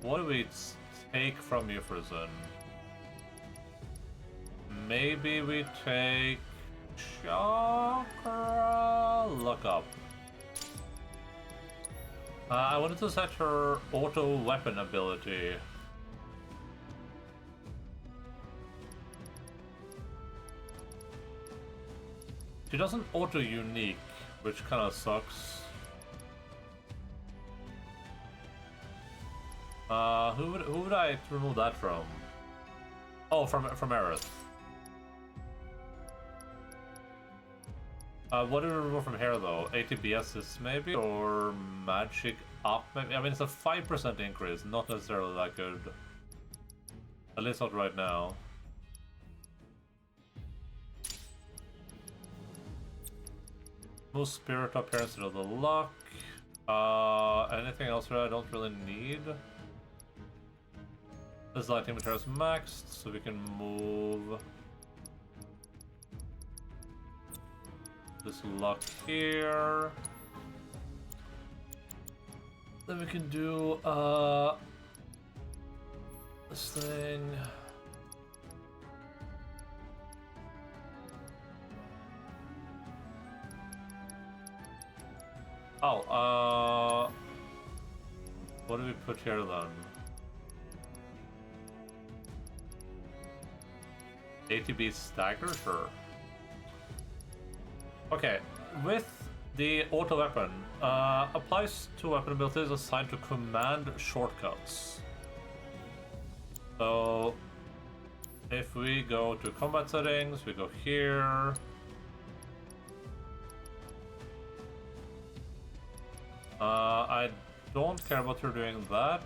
What do we take from you, Frizen? Maybe we take Chakra. Look up. I wanted to set her auto weapon ability. She doesn't auto unique, which kind of sucks. Who would I remove that from? Oh, from Aerith. What do we remove from here though? ATBSs maybe? Or magic up maybe? I mean, it's a 5% increase, not necessarily that good. At least not right now. Move spirit up here instead of the luck. Anything else that I don't really need? This lighting material is maxed, so we can move this luck here. Then we can do this thing. Oh, what do we put here then? ATB stagger, sure. Okay, with the auto weapon, applies to weapon abilities assigned to command shortcuts. So, if we go to combat settings, we go here. I don't care about her doing that.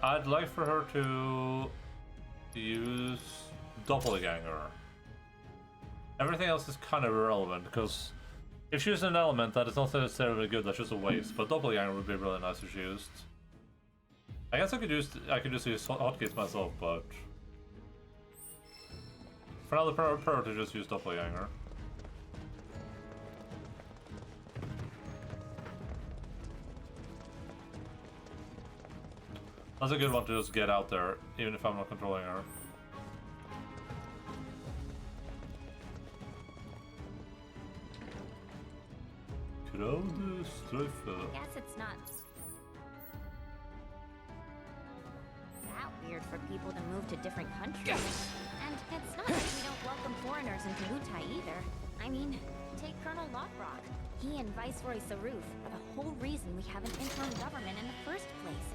I'd like for her to use Doppelganger. Everything else is kind of irrelevant, because if she uses an element that is not necessarily good, that's just a waste. But Doppelganger would be really nice if she used. I guess I could just use hotkeys myself, but for now, the priority to just use Doppelganger. That's a good one to just get out there, even if I'm not controlling her. Guess it's not that weird for people to move to different countries. Yes. And it's not like we don't welcome foreigners into Wutai either. I mean, take Colonel Lockrock. He and Viceroy Saruf are the whole reason we have an interim government in the first place.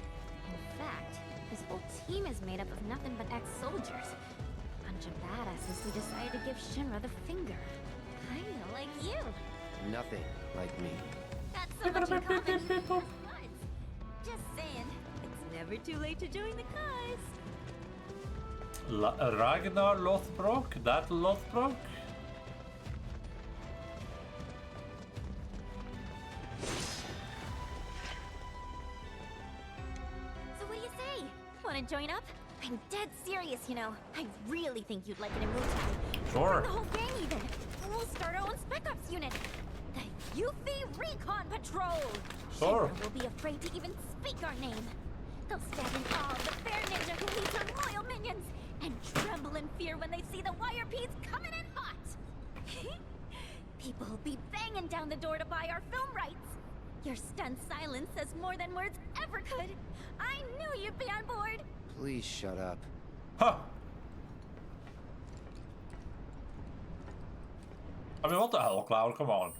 In fact, his whole team is made up of nothing but ex-soldiers. A bunch of badasses who decided to give Shinra the finger. Kinda like you. Nothing like me. That's so much in common. Just saying, it's never too late to join the cause. Ragnar Lothbrok? That Lothbrok? So what do you say? Wanna join up? I'm dead serious, you know. I really think you'd like it in Wutai. Sure. Bring the whole gang even. We'll start our own Spec Ops unit. The Yuffie Recon Patrol! Sure. Shinra will be afraid to even speak our name. They'll stand in awe of the fair ninja who leads her loyal minions, and tremble in fear when they see the wire peas coming in hot! People will be banging down the door to buy our film rights. Your stunned silence says more than words ever could. I knew you'd be on board! Please shut up. Huh. I mean, what the hell, Cloud? Come on.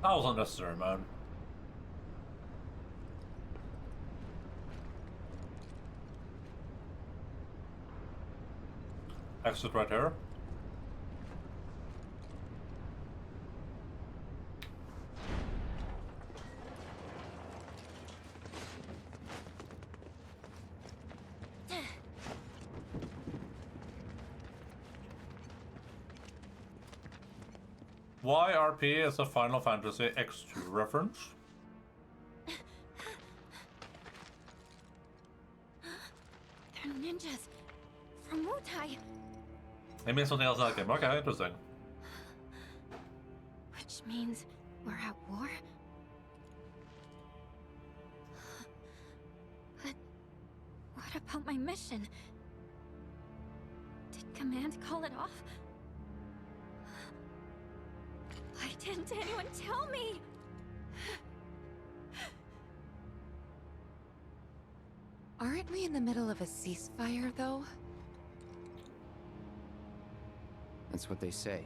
That was unnecessary, man. Exit right here. Why RP is a Final Fantasy X2 reference? They're ninjas from Wutai. It means something else in that game. Okay, interesting. Which means we're at war? But what about my mission? Did Command call it off? Why didn't anyone tell me? Aren't we in the middle of a ceasefire, though? That's what they say.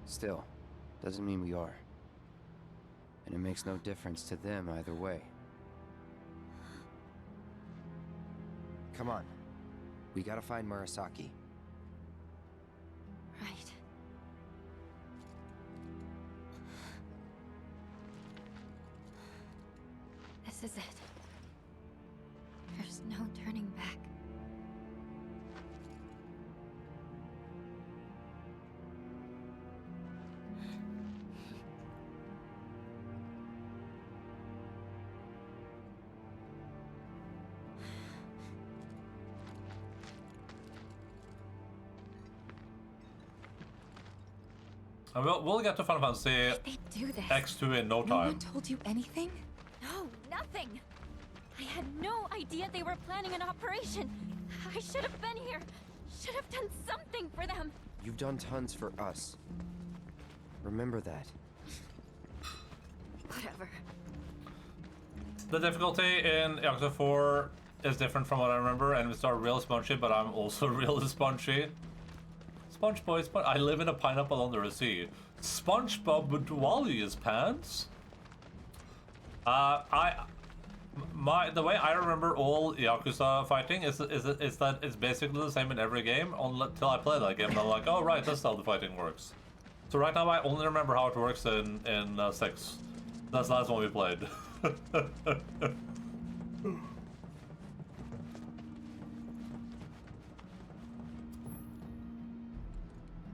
Still, doesn't mean we are. And it makes no difference to them either way. Come on. We gotta find Murasaki. Right. This is it. There's no turning back. And we'll get to Final Fantasy They do this. X2 in no No time. one told you anything? No, nothing. I had no idea they were planning an operation. I should have been here. Should have done something for them. You've done tons for us. Remember that. Whatever. The difficulty in Yakuza 4 is different from what I remember, and it's real spongy, but I'm also real spongy. Sponge boy, I live in a pineapple under a sea. SpongeBob with Wally's pants. The way I remember all Yakuza fighting is that it's basically the same in every game until I play that game and I'm like, oh right, that's how the fighting works. So right now I only remember how it works in 6. That's the last one we played.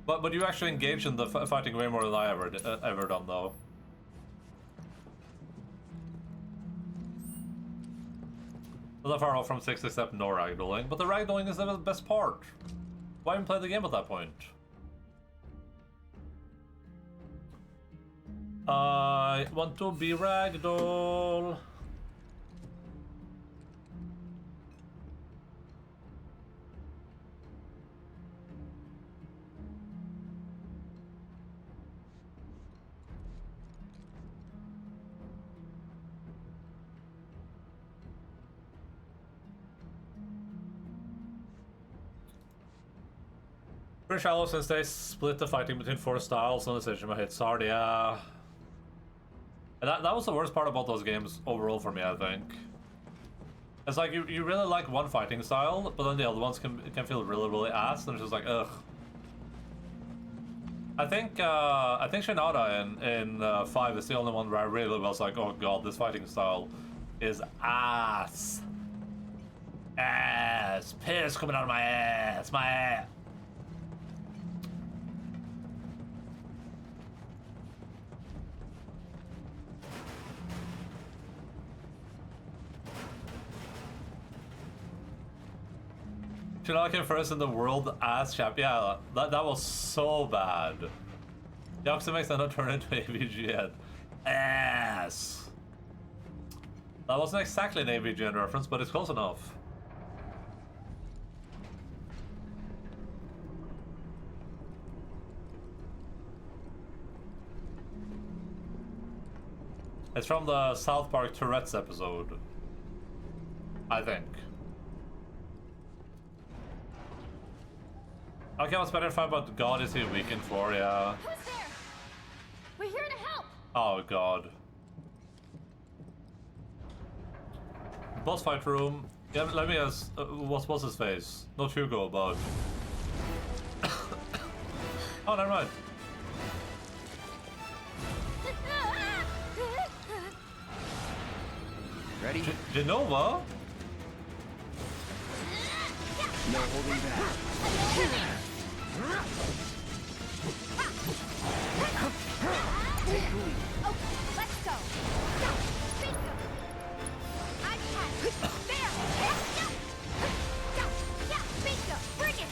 But you actually engage in the fighting way more than I ever done though. Not that far off from 6 except no ragdolling, but the ragdolling is the best part. Why even play the game at that point? I want to be ragdoll. Pretty shallow since they split the fighting between 4 styles and the decision hits hard, yeah. And that was the worst part about those games overall for me, I think. It's like you really like one fighting style, but then the other ones can feel really ass, and it's just like, ugh. I think Shinada in 5 is the only one where I really was like, oh god, this fighting style is ass. Ass. Piss coming out of my ass. My ass. Shinada came first in the world ass chap. Yeah, that was so bad. Yakuza makes that not turn into AVG yet. Ass. That wasn't exactly an AVGN reference, but it's close enough. It's from the South Park Tourette's episode, I think. Okay, what's better fight, but God is he weakened for, yeah. Who's there? We're here to help. Oh god. Boss fight room. Yeah, let me ask, what's his face? Not Hugo, but... oh, never mind. Ready? Genova? No holding back. Oh, let's go. Go. Bingo. I'm cat. There. Go. Go. Yeah, bingo. Bring it.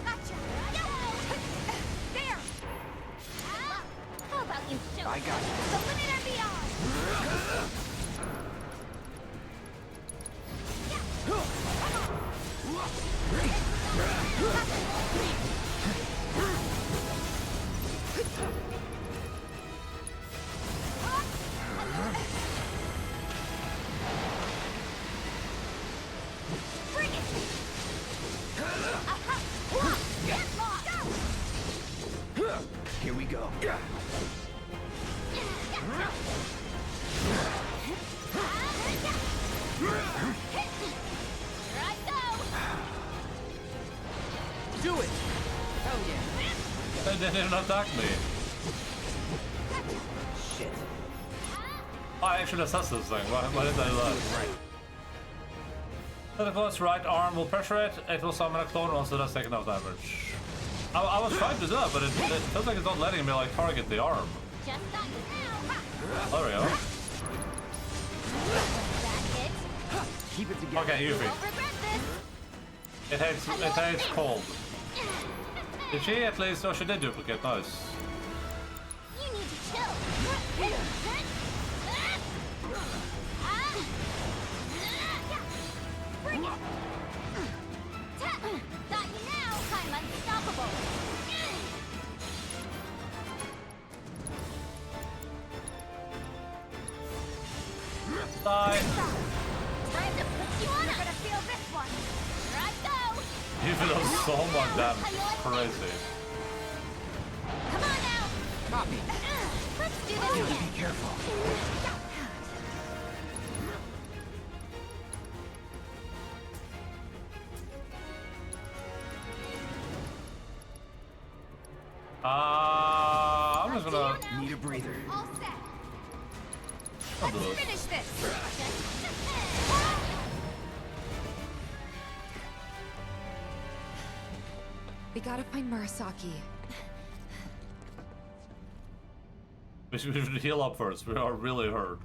Gotcha! There! How about you show I got you. the limit and beyond? Bring it! Here we go. Here I go! Do it! Hell yeah! They didn't attack me. Shit. I actually assessed this thing. Why didn't I do that? Right. So the clone's right arm will pressure it. It will summon a clone once it has taken enough damage. I was trying to do that, but it feels like it's not letting me like target the arm. Just got you now! There we go. That's it! Keep it together. Okay, You Yuffie. won't regret this! It hates cold. Did she at least? Oh, she did duplicate. Nice. You need to chill! Bring it! Got you now! I'm unstoppable! Die. Time to put you on! You're gonna feel this one! Here I go! Yuffie does so much damage. Crazy. Come on now! Copy. Let's do this again! Be careful. I'm just gonna. Need a breather. All set! I'll do Let's this. finish this! We gotta find Murasaki. We should heal up first. We are really hurt.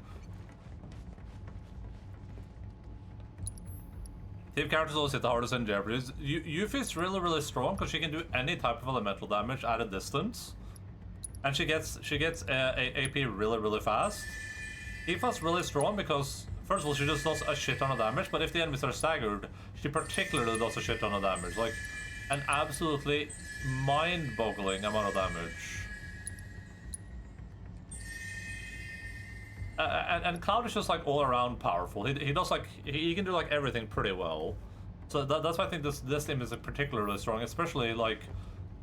Team characters always hit the hardest in Jeopardy. Yuffie's really strong because she can do any type of elemental damage at a distance, and she gets AP really fast. Tifa's really strong because first of all she just does a shit ton of damage, but if the enemies are staggered, she particularly does a shit ton of damage, like an absolutely mind-boggling amount of damage. And Cloud is just like all around powerful. He does like he can do like everything pretty well. So that's why I think this team is particularly strong, especially like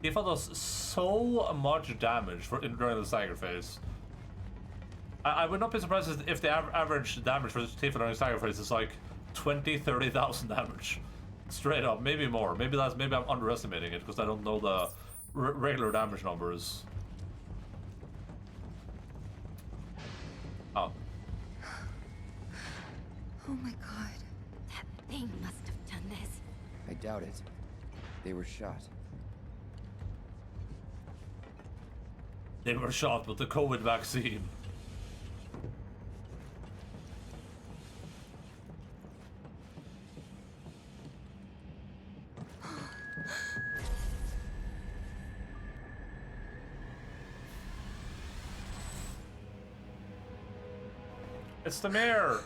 Tifa does so much damage during the stagger phase. I would not be surprised if the average damage for Tifa during stagger phase is like 20,000-30,000 damage, straight up, maybe more. Maybe I'm underestimating it because I don't know the regular damage numbers. Oh. Oh my god. That thing must have done this. I doubt it. They were shot. They were shot with the COVID vaccine. It's the mayor!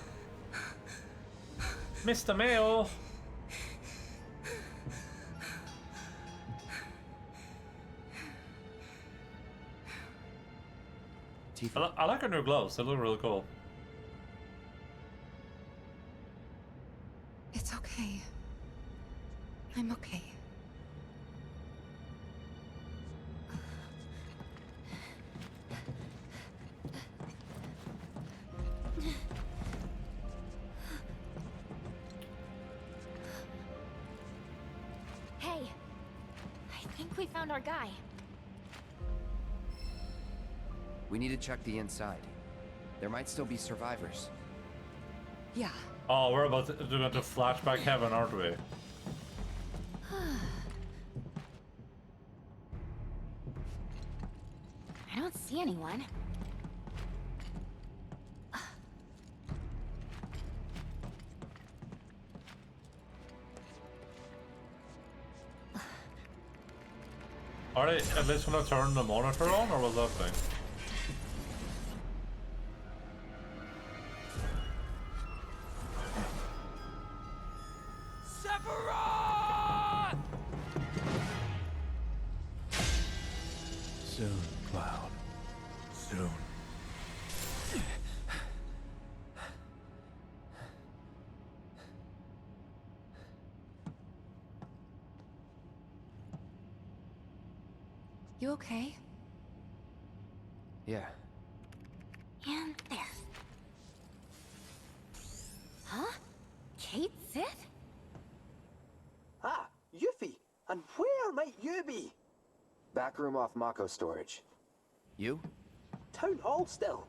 Mr. Mayor! Tifa. I like her new gloves, they look really cool. It's okay. I'm okay. Hey, I think we found our guy. We need to check the inside. There might still be survivors. Yeah. Oh, we're about to do into flashback heaven, aren't we? I don't see anyone. Are they at least gonna turn the monitor on, or what's happening? Sephiroth! Soon, Cloud. Soon. You okay? Yeah. And there. Huh? Kate Sith? Ah, Yuffie! And where might you be? Back room off Mako storage. You? Town hall still.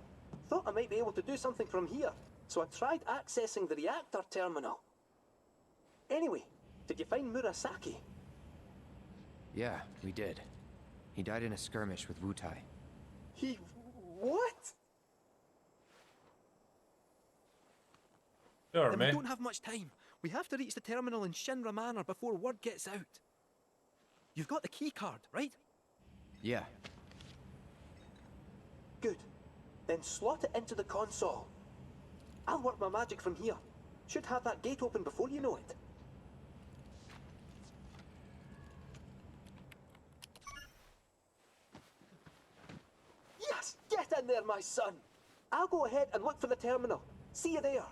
Thought I might be able to do something from here, so I tried accessing the reactor terminal. Anyway, did you find Murasaki? Yeah, we did. He died in a skirmish with Wutai. He... what? Sure, Then mate. we don't have much time. We have to reach the terminal in Shinra Manor before word gets out. You've got the key card, right? Yeah. Good. Then slot it into the console. I'll work my magic from here. Should have that gate open before you know it. Yes! Get in there, my son! I'll go ahead and look for the terminal. See you there.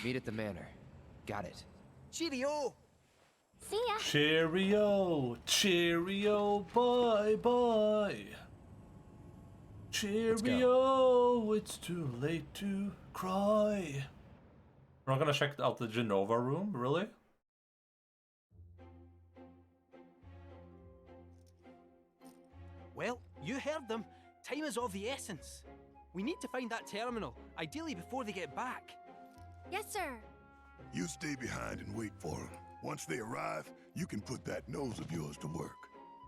Meet at the manor. Got it. Cheerio! See ya. Cheerio, cheerio, bye bye. Cheerio, it's too late to cry. We're not gonna check out the Genova room, really? Well, you heard them. Time is of the essence. We need to find that terminal, ideally before they get back. Yes, sir. You stay behind and wait for them. Once they arrive, you can put that nose of yours to work.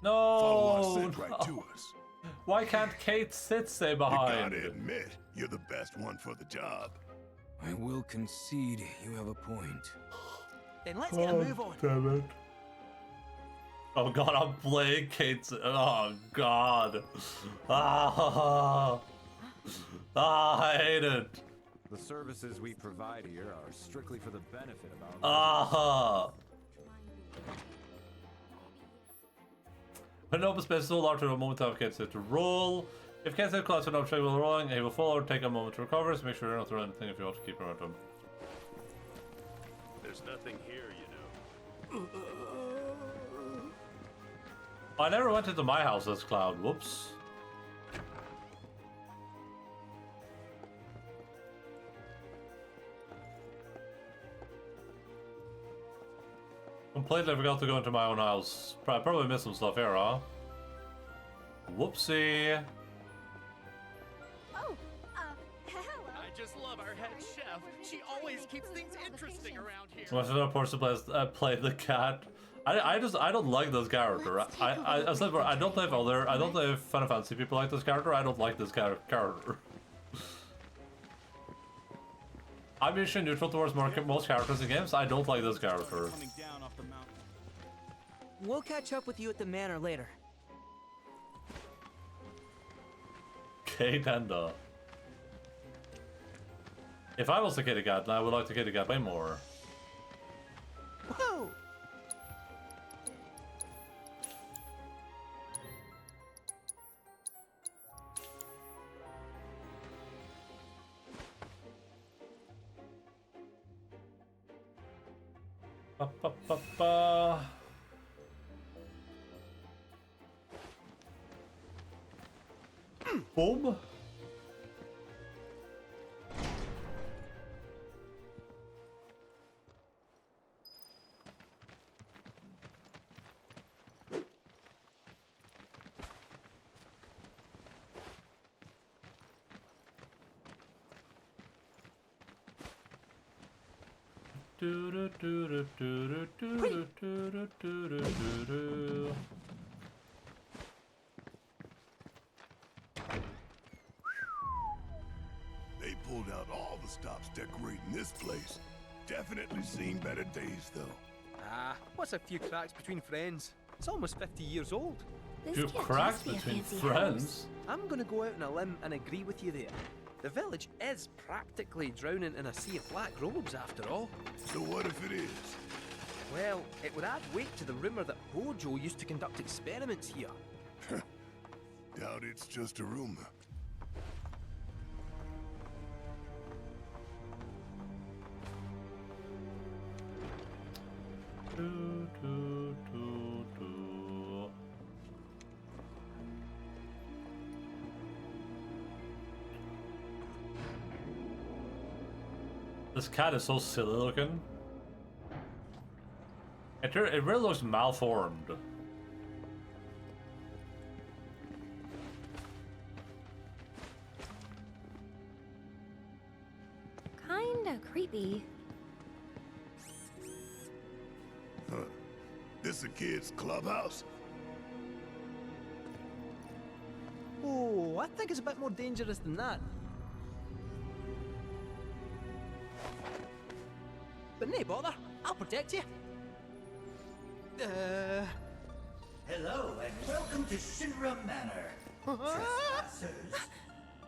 Follow our No, scent right to no. us. Why can't Kate Sith stay You behind? gotta admit, you're the best one for the job. I will concede you have a point. Then let's get a move on. Damn it. Oh god, I'm playing Kate Sith. Oh god. Ah, I hate it. The services we provide here are strictly for the benefit of our... Ah. When open space is so large, a moment to have Kate Sith to roll. If Kate Sith collects enough check while rolling, he will fall or take a moment to recover, so make sure you're not throwing anything if you want to keep momentum. There's nothing here, you know. I never went into my house as Cloud. Whoops. Completely forgot to go into my own house. Probably missed some stuff here, huh? Whoopsie. Oh, hello. I just love our head chef. She always keeps things interesting around here. Much of the person play the cat. I don't like this character. I said I don't know if Final Fantasy people like this character. I don't like this character. I'm usually neutral towards most characters in games. I don't like this character. We'll catch up with you at the manor later. Kate Enda. If I was a kitty cat, then I would like the kitty cat way more. Whoa! Ba, ba, ba, ba. Boom. Do do do do do do do do do do do. They pulled out all the stops decorating this place. Definitely seen better days, though. Ah, what's a few cracks between friends? It's almost 50 years old. This You can't cracked just be a between fancy friends. house. I'm gonna go out on a limb and agree with you there. The village is practically drowning in a sea of black robes after all. So what if it is? Well, it would add weight to the rumour that Hojo used to conduct experiments here. Doubt it's just a rumor. Do, do, do, do. This cat is so silly looking. It really looks malformed. Kinda creepy. Huh. This a kid's clubhouse? Oh, I think it's a bit more dangerous than that. But nay bother, I'll protect you. Hello and welcome to Shinra Manor, trespassers.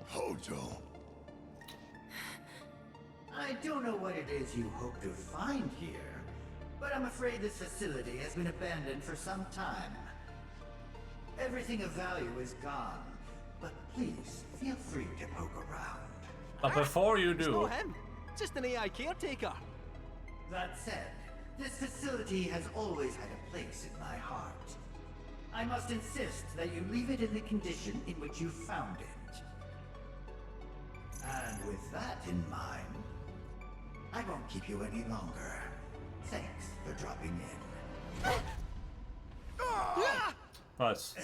Hojo. I don't know what it is you hope to find here, but I'm afraid this facility has been abandoned for some time. Everything of value is gone, but please feel free to poke around. But before you It's do, not him, just an AI caretaker. That said, this facility has always had a place in my heart. I must insist that you leave it in the condition in which you found it. And with that in mind, I won't keep you any longer. Thanks for dropping in. nice.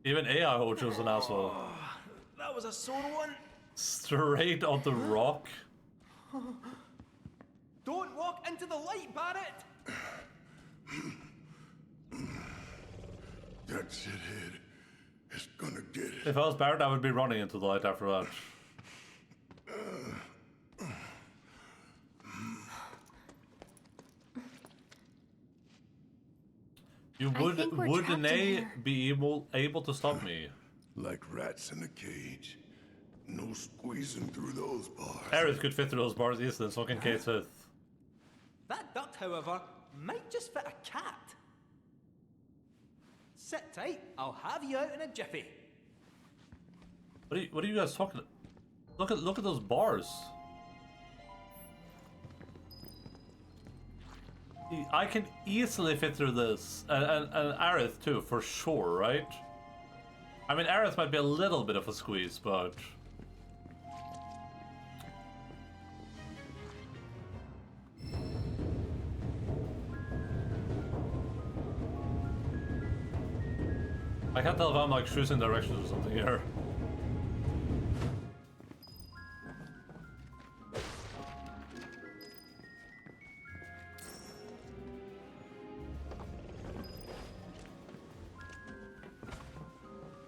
Even AI Hojo's an asshole. That was a sore one. Straight on the rock. Don't walk into the light, Barrett! That shithead is gonna get it. If I was Barrett, I would be running into the light after that. You wouldn't be able to stop me. Like rats in a cage. No squeezing through those bars. Aerith could fit through those bars easily, so can Kate Fifth. That duct, however, might just fit a cat. Sit tight, I'll have you out in a jiffy. What are you guys talking about? Look at those bars. I can easily fit through this, and Aerith too, for sure, right? I mean, Aerith might be a little bit of a squeeze, but I can't tell if I'm like choosing directions or something here.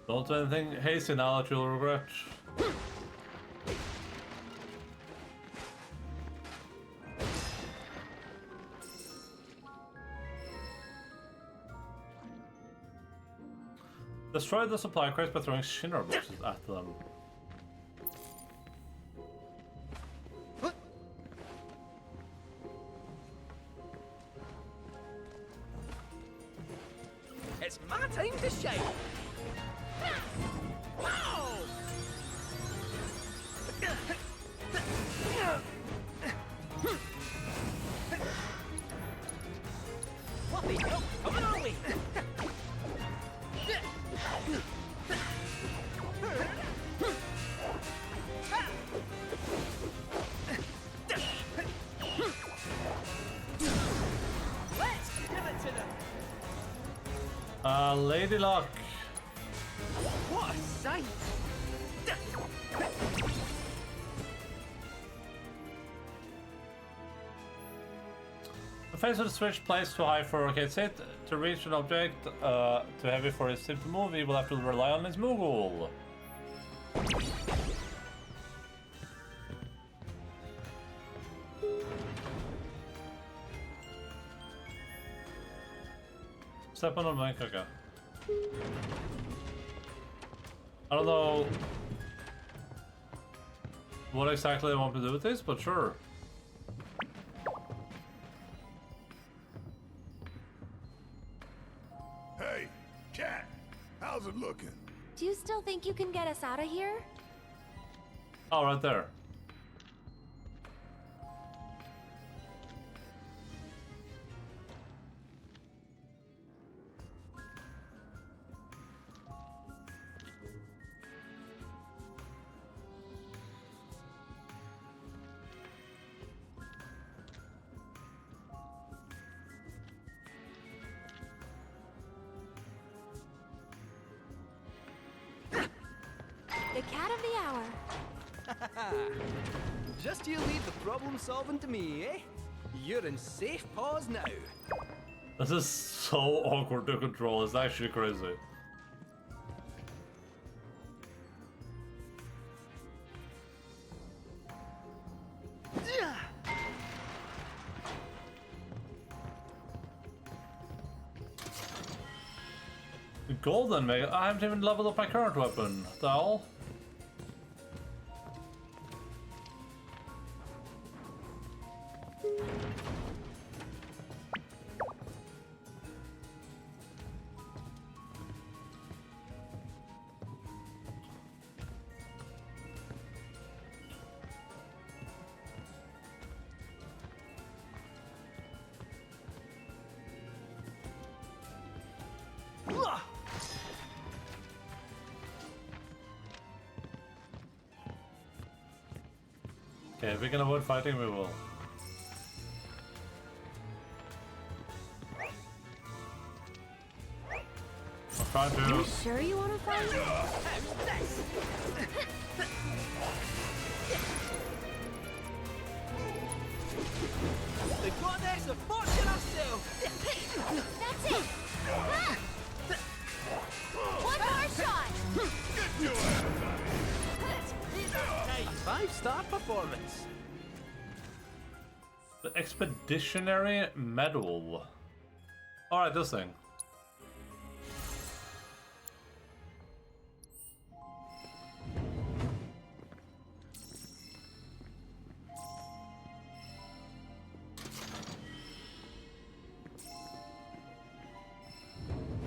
Don't do anything hasty now that you'll regret. Destroy the supply crates by throwing Shinra boxes at them. It's my time to shine! What the hell? Coming our way! Let's give it to them! Lady Luck. What a sight! The face of the switch plays too high for Kate's hit. To reach an object too heavy for his team to move, he will have to rely on his Moogle. Step on the mic, okay. I don't know what exactly I want to do with this, but sure. Hey, cat, how's it looking? Do you still think you can get us out of here? Oh, right there. The cat of the hour. Just you leave the problem solving to me, eh? You're in safe paws now. This is so awkward to control, it's actually crazy. Golden Mega. I haven't even leveled up my current weapon. The hell? Okay, if we can avoid fighting, we will. I'm trying to. You sure you want to fight? The goddess of fortune herself! That's it! Ah! One more shot! Get your ass out Nice 5-star performance. The Expeditionary Medal. Alright, this thing.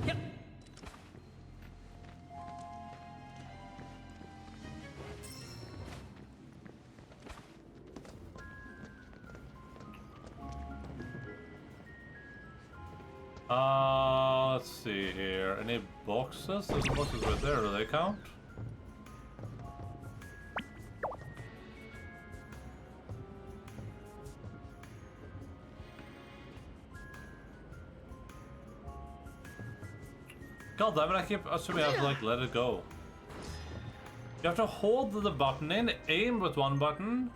Yep. Let's see here. Any boxes? There's boxes right there. Do they count? God damn it, I keep assuming I have to like let it go. You have to hold the button in, aim with one button.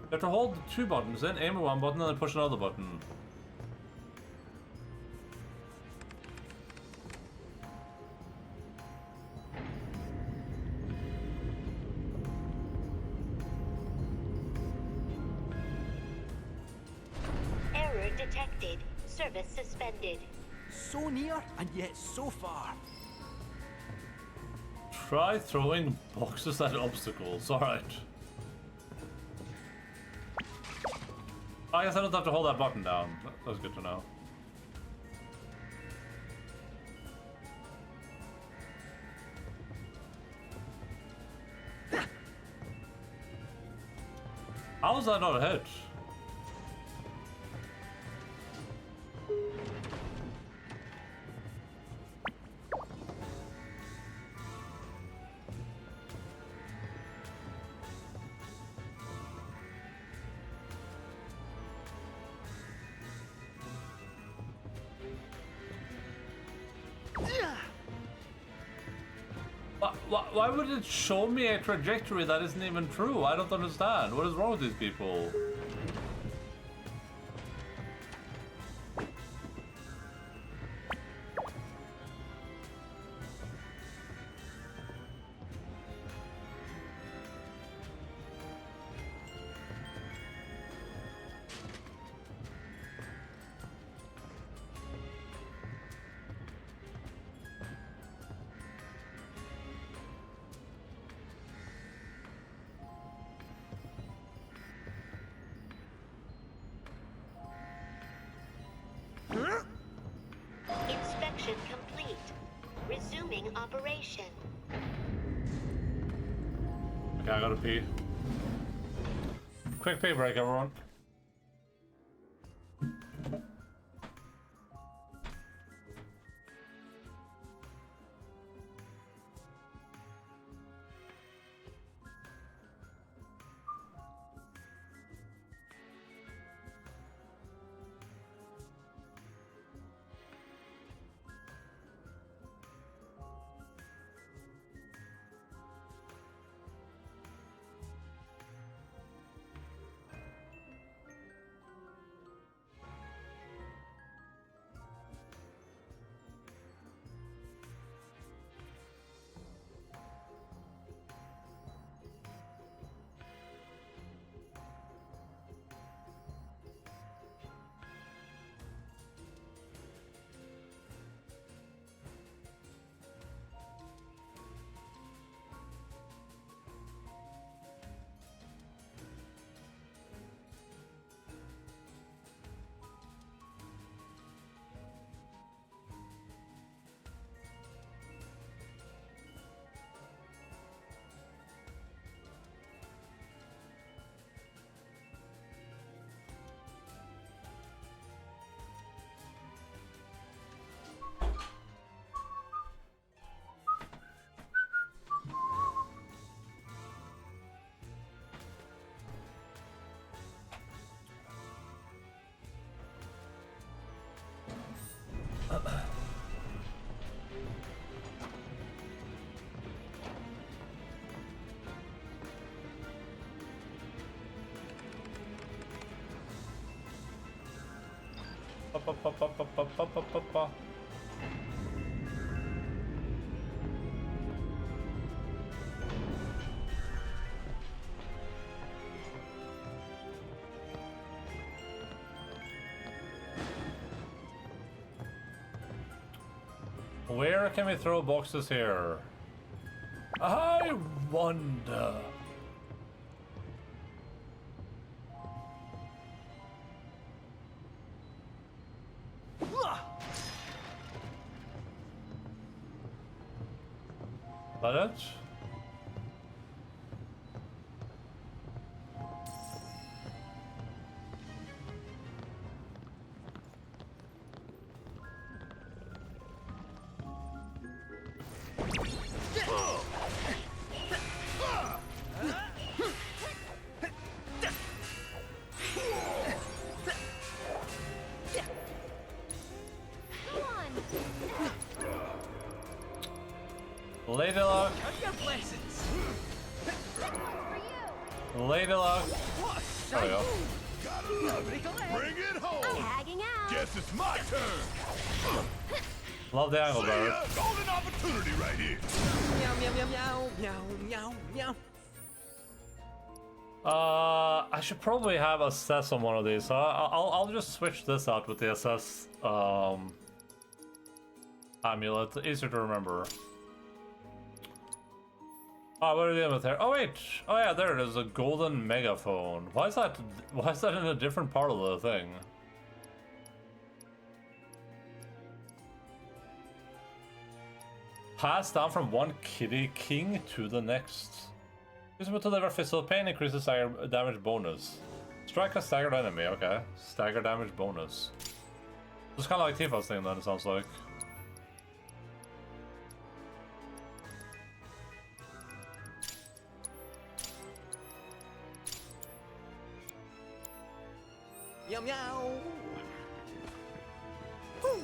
You have to hold the two buttons in, aim with one button, and then push another button. Error detected. Service suspended. So near and yet so far. Try throwing boxes at obstacles, alright. I guess I don't have to hold that button down. That's good to know. How is that not a hit? Why would it show me a trajectory that isn't even true? I don't understand. What is wrong with these people? Okay, I gotta pee. Quick pee break, everyone. Where can we throw boxes here? I wonder. That it? Lady luck. Lady luck. There we go. Gotta love it. Bring it home. I'm tagging out. Guess it's my turn. Love the angle, bird. Golden opportunity right here. Meow, meow, meow, meow, meow, meow, meow. I should probably have assess on one of these. So I'll just switch this out with the assess amulet. Easier to remember. Oh, what are we doing with here? Oh wait! Oh yeah, there it is, a golden megaphone. Why is that in a different part of the thing? Pass down from one kitty king to the next. Use it to deliver physical pain, increases stagger damage bonus. Strike a staggered enemy, okay. Stagger damage bonus. It's kind of like Tifa's thing then, it sounds like. Meow, meow. Woo.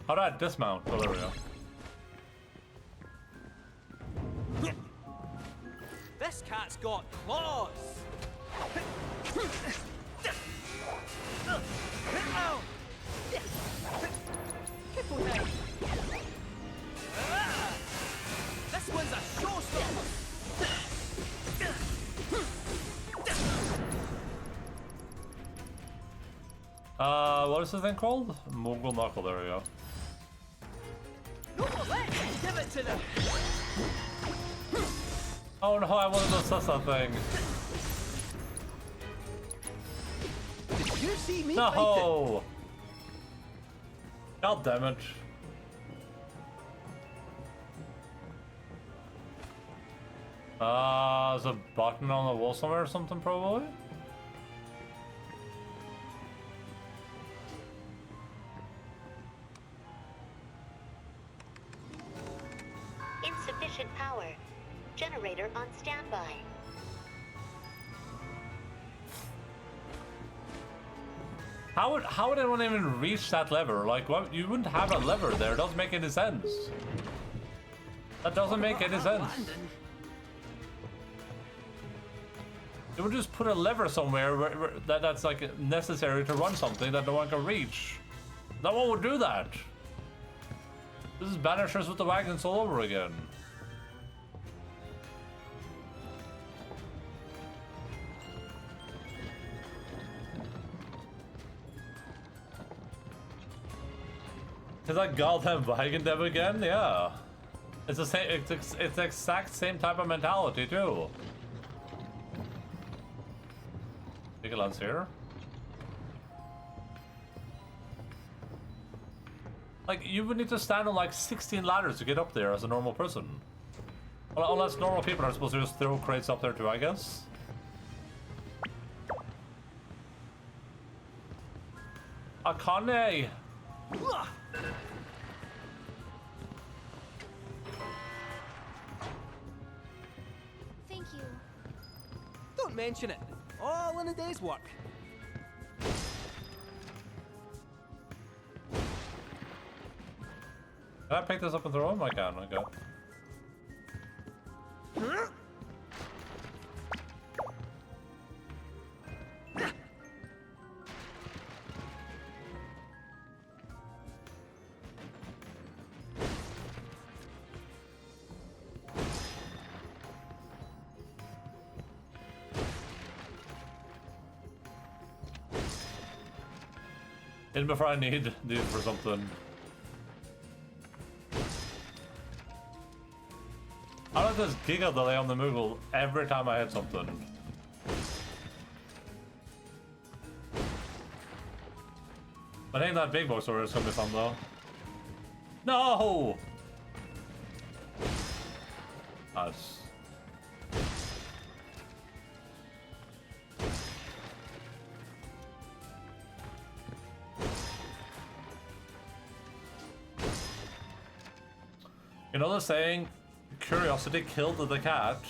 How do I dismount? Oh, there we go. This cat's got claws! This one's a showstopper! What is this thing called? Mongol Knuckle, there we go. No, let's give it to them! Oh no, I wanted to assess that thing. Did you see me No! God damn it. There's a button on the wall somewhere or something, probably? Insufficient power. Generator on standby. How would anyone even reach that lever? Like, what? You wouldn't have a lever there. It doesn't make any sense. That doesn't make any sense. You would just put a lever somewhere where that's like necessary to run something that no one can reach. No one would do that. This is Banishers with the wagons all over again. Is that goddamn wagon them again? Yeah. It's the same. It's the exact same type of mentality too. Take a lens here. Like, you would need to stand on like 16 ladders to get up there as a normal person. Well, unless normal people are supposed to just throw crates up there too, I guess. Akane! Thank you. Don't mention it. All in a day's work. Can I pick this up and throw him? I can, okay. In before I need these for something. I like this giga delay on the Moogle every time I hit something. I think that big box order is gonna be fun though. No! Nice. You know the saying, curiosity killed the cat?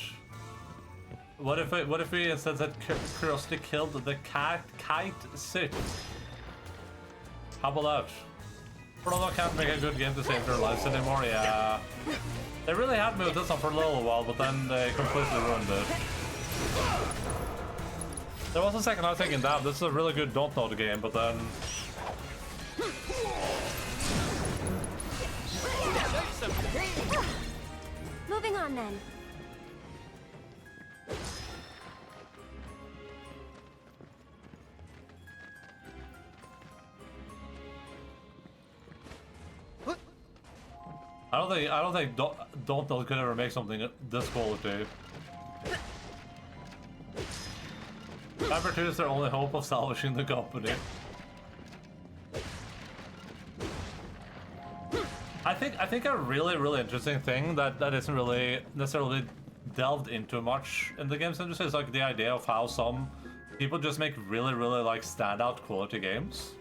What if we instead said curiosity killed the kite sit? How about that? Frodo can't make a good game to save their lives anymore, yeah. They really had moved this on for a little while, but then they completely ruined it. There was a second I was thinking, damn, this is a really good don't know the game, but then... Moving on then. I don't think don't know could ever make something this quality. Number 2 is their only hope of salvaging the company. I think a really interesting thing that isn't really necessarily delved into much in the games industry is like the idea of how some people just make really like standout quality games.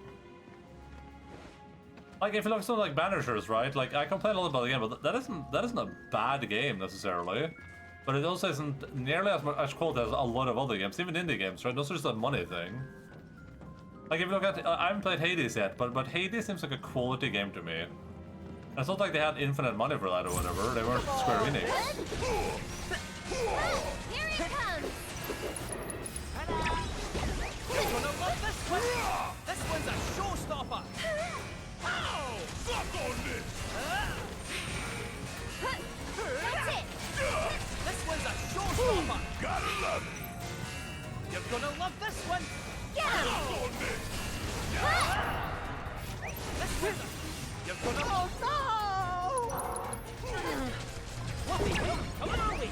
Like if you look at something like Banishers, right? Like I complain a little about the game, but that isn't a bad game necessarily. But it also isn't nearly as much as quality as a lot of other games, even indie games, right? Those are just a money thing. Like if you look at, I haven't played Hades yet, but Hades seems like a quality game to me. It's not like they had infinite money for that or whatever. They weren't Square Enix. Here it comes! You're gonna love this one! This one's a showstopper! Ow! Suck on this! That's it! This one's a showstopper! Gotta love it! You're gonna love this one! Get him! Suck on this! This one's a... You're gonna... Oh, no! Fluffy, come on, Ollie!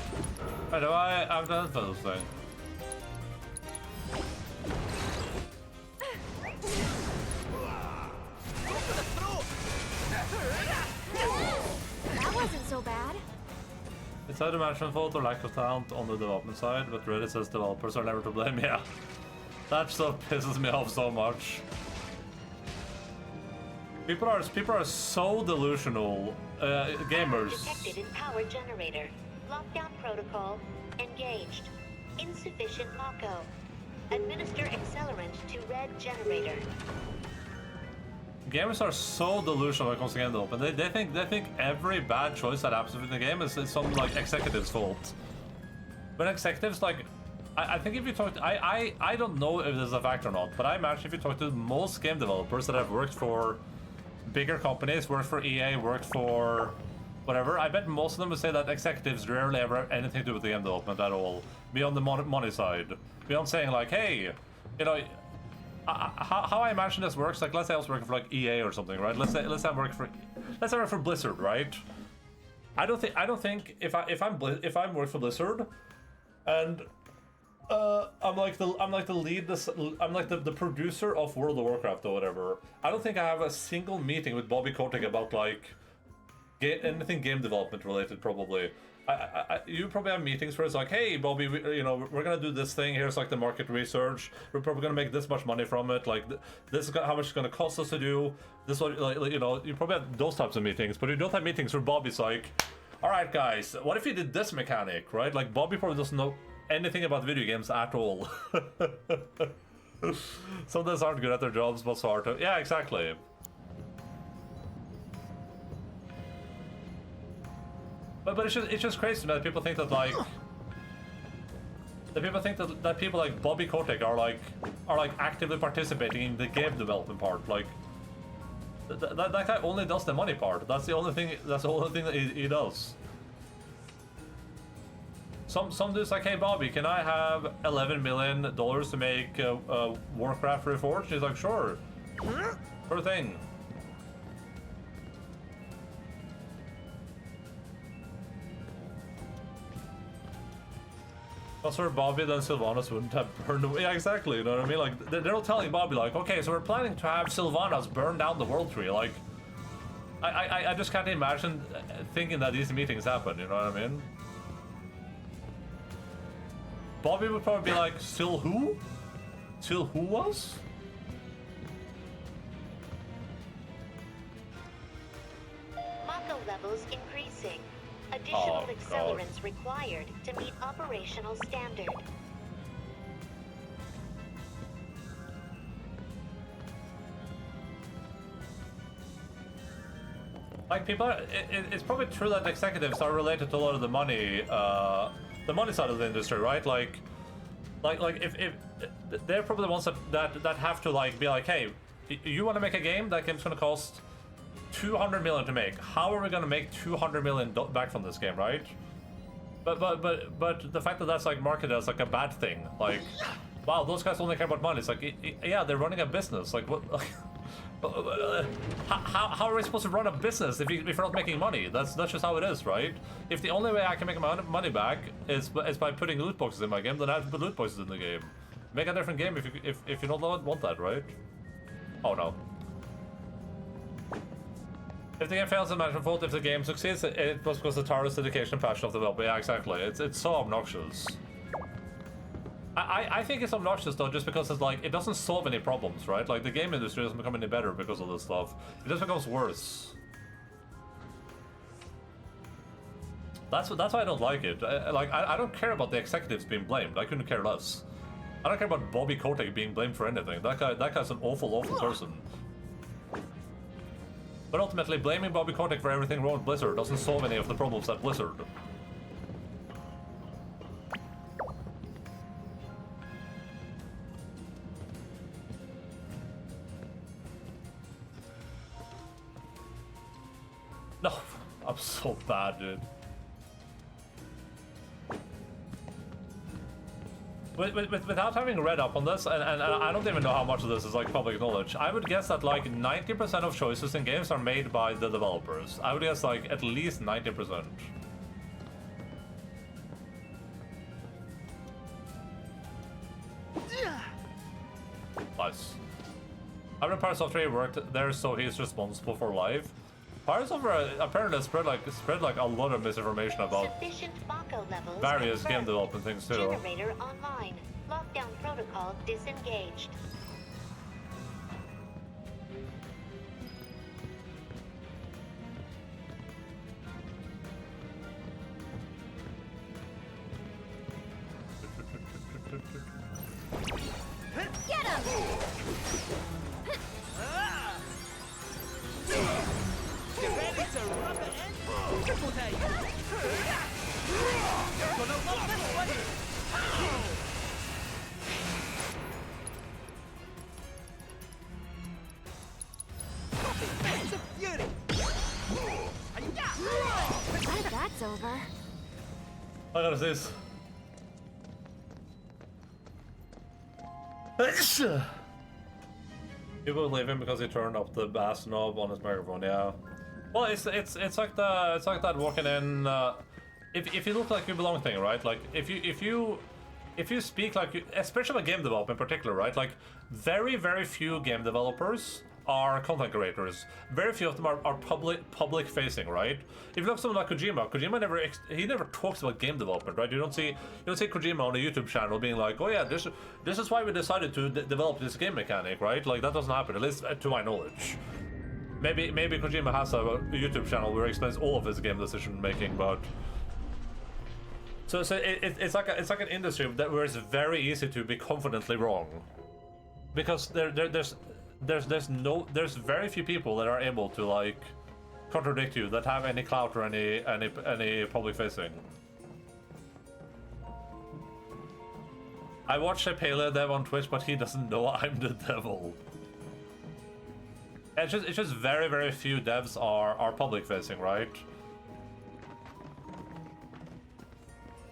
Wait, I've done this thing. Go for the throat! That wasn't so bad. It's either management fault or lack of talent on the development side, but Reddit says developers are never to blame. Yeah, that stuff pisses me off so much. People are so delusional. Gamers. Detected in power generator. Lockdown protocol engaged. Insufficient Mako. Administer accelerant to red generator. Gamers are so delusional when it comes to game development. They think every bad choice that happens in the game is some like executive's fault. But executives like, I think if you talk, I don't know if this is a fact or not, but I imagine if you talk to most game developers that have worked for bigger companies, worked for EA, worked for whatever, I bet most of them would say that executives rarely ever have anything to do with the game development at all, beyond the money side, beyond saying like, hey, you know. How I imagine this works, like let's say I was working for like EA or something, right? Let's say I work for Blizzard, right? I don't think if I'm working for Blizzard, and I'm like the lead, I'm like the producer of World of Warcraft or whatever. I don't think I have a single meeting with Bobby Kotick about like anything game development related, probably. You probably have meetings where it's like, hey, Bobby, we're gonna do this thing. Here's like the market research. We're probably gonna make this much money from it. Like, this is how much it's gonna cost us to do. This one, you probably have those types of meetings, but you don't have meetings where Bobby's like, all right, guys, what if you did this mechanic, right? Like, Bobby probably doesn't know anything about video games at all. Some of us aren't good at their jobs, but so hard to. Yeah, exactly. But it's just crazy to me that people think that like that people like Bobby Kotick are like actively participating in the game development part. Like that guy only does the money part. That's the only thing that he does. Some dude's like, hey Bobby, can I have $11 million to make Warcraft Reforged? He's like, sure thing. That's where Bobby then Sylvanas wouldn't have burned away. Yeah, exactly, you know what I mean? Like, they're not telling Bobby, like, okay, so we're planning to have Sylvanas burn down the World Tree. Like, I just can't imagine thinking that these meetings happen, you know what I mean? Bobby would probably be like, still who? Still who was? Mako levels increasing. Additional accelerants required to meet operational standard. Like, people are, it's probably true that executives are related to a lot of the money side of the industry, right? Like if they're probably the ones that have to like be like, hey, you want to make a game? That game's gonna cost $200 million to make. How are we gonna make $200 million back from this game, right? But the fact that that's like marketed as like a bad thing, like, wow, those guys only care about money. It's like, yeah, they're running a business. Like, what? How are we supposed to run a business if we're not making money? That's just how it is, right? If the only way I can make my money back is by putting loot boxes in my game, then I have to put loot boxes in the game. Make a different game if you don't want that, right? Oh no. If the game fails, it's management fault. If the game succeeds, it was because of the tireless dedication and passion of the developer. Yeah, exactly. It's so obnoxious. I think it's obnoxious though, just because it's like, it doesn't solve any problems, right? Like, the game industry doesn't become any better because of this stuff. It just becomes worse. That's why I don't like it. I don't care about the executives being blamed. I couldn't care less. I don't care about Bobby Kotick being blamed for anything. That guy's an awful person. But ultimately, blaming Bobby Kotick for everything wrong with Blizzard doesn't solve any of the problems at Blizzard. No, I'm so bad, dude. Without having read up on this, and I don't even know how much of this is like public knowledge, I would guess that like 90% of choices in games are made by the developers. I would guess like at least 90%. Nice. I mean, Pirates of 3 worked there, so he's responsible for life. Pirates of apparently spread like a lot of misinformation about various game development things too. Generator online. Lockdown protocol disengaged. Get him! Get ready to rub it in. Triple take. You're gonna love this one. Fits of fury. That's over. I gotta see this. People leave him because he turned up the bass knob on his microphone. Yeah. Well, it's like that walking in. If you look like you belong thing, right? Like if you speak like you, especially game development in particular, right? Like very few game developers are content creators. Very few of them are public facing, right? If you look at someone like Kojima never talks about game development, right? You don't see Kojima on a YouTube channel being like, oh yeah, this is why we decided to develop this game mechanic, right? Like that doesn't happen, at least to my knowledge. Maybe Kojima has a YouTube channel where he explains all of his game decision making, but so it's like an industry where it's very easy to be confidently wrong, because there's very few people that are able to like contradict you, that have any clout or any public facing. I watched a Pele dev on Twitch, but he doesn't know I'm the devil. It's just very few devs are public facing, right?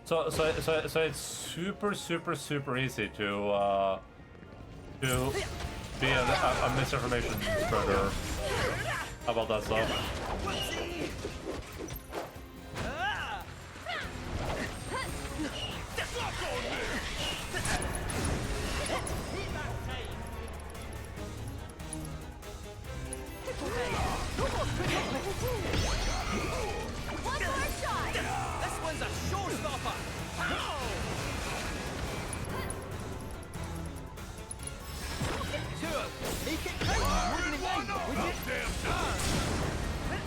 So it's super easy to be a misinformation spreader about that stuff. One more shot! This one's a showstopper! Make it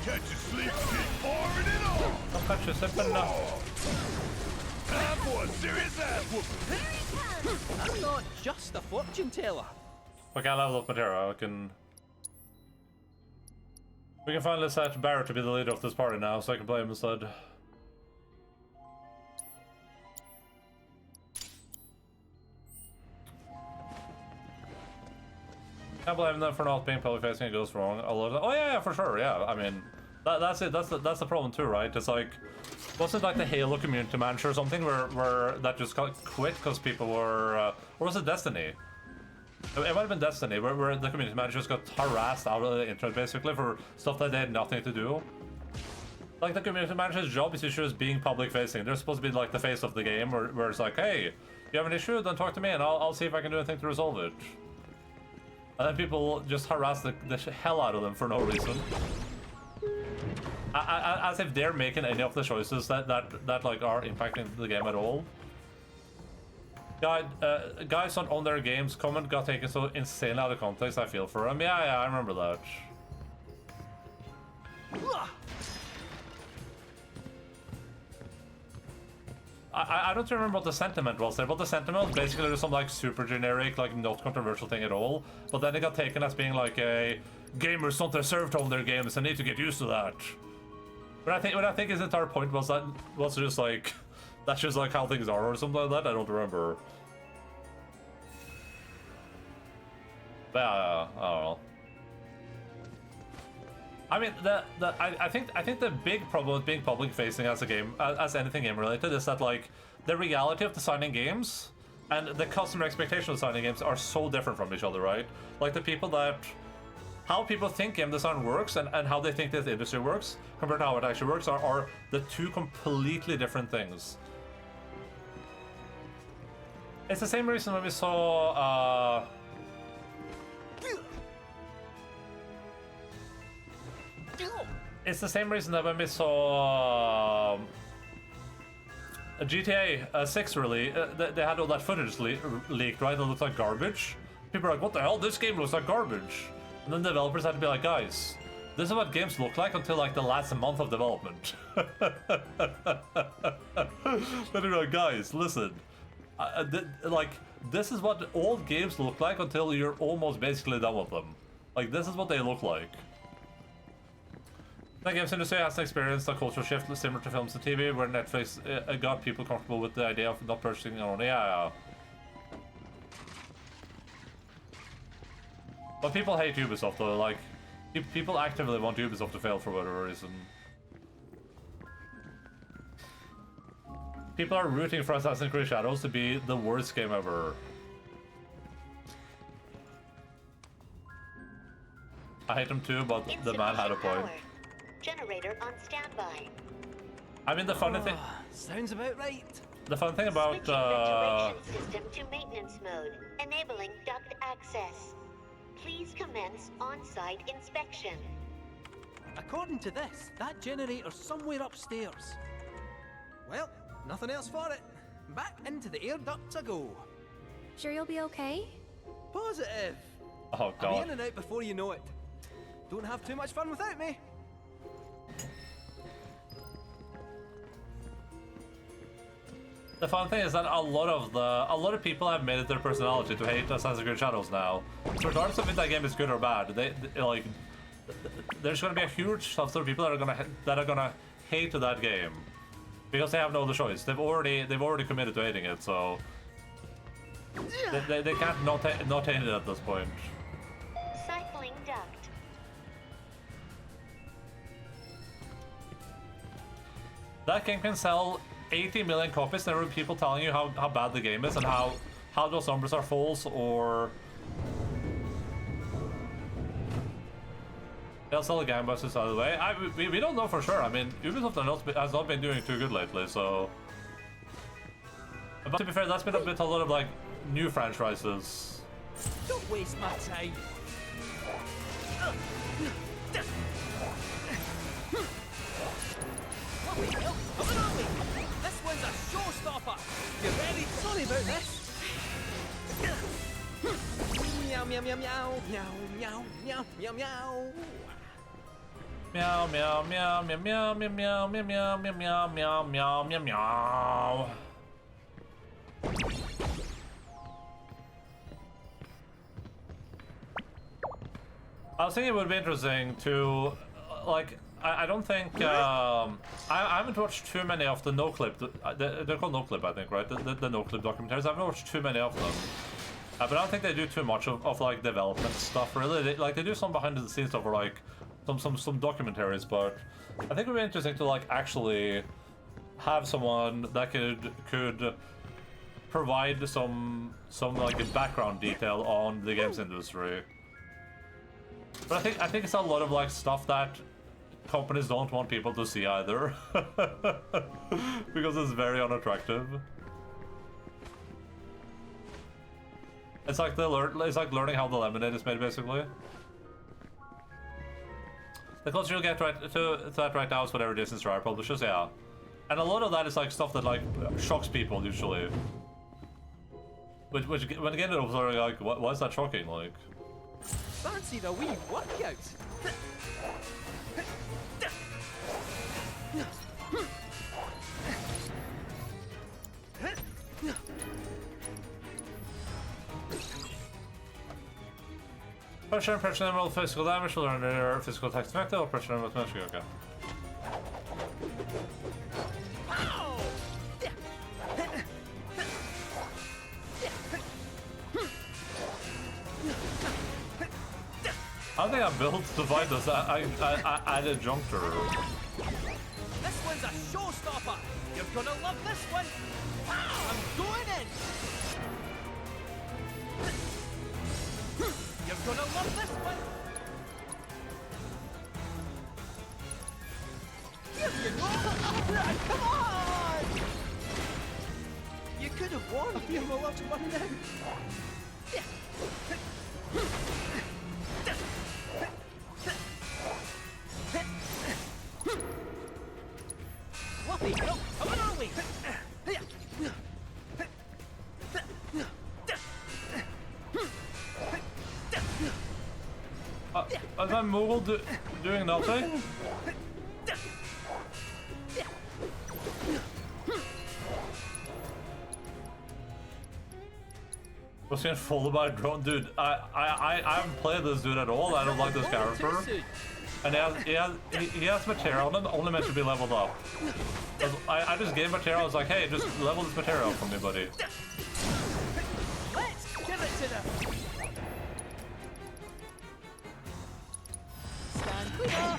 Catch you sleep, keep pouring it on! Don't catch you sipping now. Time for a serious ass whooping! I'm not just a fortune teller. We can level up Matera. We can finally set Barrett to be the leader of this party now, so I can play him instead. Can't blame them for not being public facing. It goes wrong a lot. Oh yeah, for sure. Yeah, I mean, that's it. That's the problem too, right? It's like, wasn't it like the Halo community manager or something where that just got quit because people were, or was it Destiny? It might have been Destiny, where the community managers got harassed out of the internet basically for stuff that they had nothing to do. Like the community manager's job is usually being public facing. They're supposed to be like the face of the game, where it's like, hey, you have an issue, then talk to me and I'll see if I can do anything to resolve it. And then people just harass the hell out of them for no reason. As if they're making any of the choices that like are impacting the game at all. Guys on their games comment got taken so insanely out of context. I feel for them. Yeah, I remember that. I don't remember what the sentiment was there, but the sentiment was basically some like super generic, like not controversial thing at all. But then it got taken as being like a gamers don't deserve to own their games and need to get used to that. But I think his entire point was just like, that's just like how things are or something like that. I don't remember. But I don't know. I mean, I think the big problem with being public facing as a game, as anything game related, is that like the reality of designing games and the customer expectation of designing games are so different from each other, right? Like the people that, how people think game design works and how they think this industry works compared to how it actually works are the two completely different things. It's the same reason when we saw it's the same reason that when we saw a GTA 6 release, they had all that footage leaked, right? It looked like garbage. People are like, what the hell? This game looks like garbage. And then developers had to be like, guys, this is what games look like until like the last month of development. Then they're like, guys, listen. Like, this is what old games look like until you're almost basically done with them. Like, this is what they look like. The games industry has experienced a cultural shift similar to films and TV, where Netflix got people comfortable with the idea of not purchasing their own. Yeah. But people hate Ubisoft though. Like, people actively want Ubisoft to fail for whatever reason. People are rooting for Assassin's Creed Shadows to be the worst game ever. I hate him too, but the man had a point. Generator on standby. I mean, the funny thing. Sounds about right. The fun thing about Switching system to maintenance mode, enabling duct access. Please commence on-site inspection. According to this, that generator's somewhere upstairs. Well, nothing else for it. Back into the air ducts I go. Sure you'll be okay? Positive. Oh god. I'll be in and out before you know it. Don't have too much fun without me. The fun thing is that a lot of people have made it their personality to hate Assassin's Creed Shadows now. So regardless of if that game is good or bad, they like there's going to be a huge subset of people that are gonna hate that game because they have no other choice. They've already committed to hating it, so they can't not hate it at this point. Cycling duct. That game can sell 80 million copies. There are people telling you how bad the game is and how those numbers are false, or they'll sell the gangbusters out of the way. We don't know for sure. I mean, Ubisoft has not been doing too good lately, so. But to be fair, that's been a lot of like new franchises. Don't waste my time. This one's a showstopper. You ready? Sorry about this. Meow meow meow meow meow meow meow meow meow. Meow meow meow meow meow meow meow meow meow meow meow meow meow. I was thinking it would be interesting to, like, I don't think, I haven't watched too many of the no-clip, they're called no-clip, I think, right? The no-clip documentaries. I haven't watched too many of them. But I don't think they do too much of like, development stuff, really. They do some behind-the-scenes stuff, or, like, some documentaries, but I think it would be interesting to, like, actually have someone that could provide some like, background detail on the games industry. But I think it's a lot of, like, stuff that companies don't want people to see either. Because it's very unattractive. It's like learning how the lemonade is made, basically. The closer you'll get to that right now is whatever Disney Star publishes, yeah. And a lot of that is like stuff that like shocks people usually. Which when again it was sort of like, why is that shocking? Like, fancy the wee workout. Pressure and pressure emerald physical damage will render their physical attacks effective, or pressure emerald magic, okay. I think I built to fight this. I added juncture. This one's a showstopper. You're gonna love this one. I'm going in. You're gonna love this one. Here you go. Come on. You could have won if you were left one down. Fluffy, no, come on early! Is my Moogle doing nothing? Was getting followed by a drone, dude. I haven't played this dude at all. I don't like this character. And he has material on him, only meant to be leveled up. I just gave material. I was like, hey, just level this material for me, buddy. Let's give it to them. Stand clear.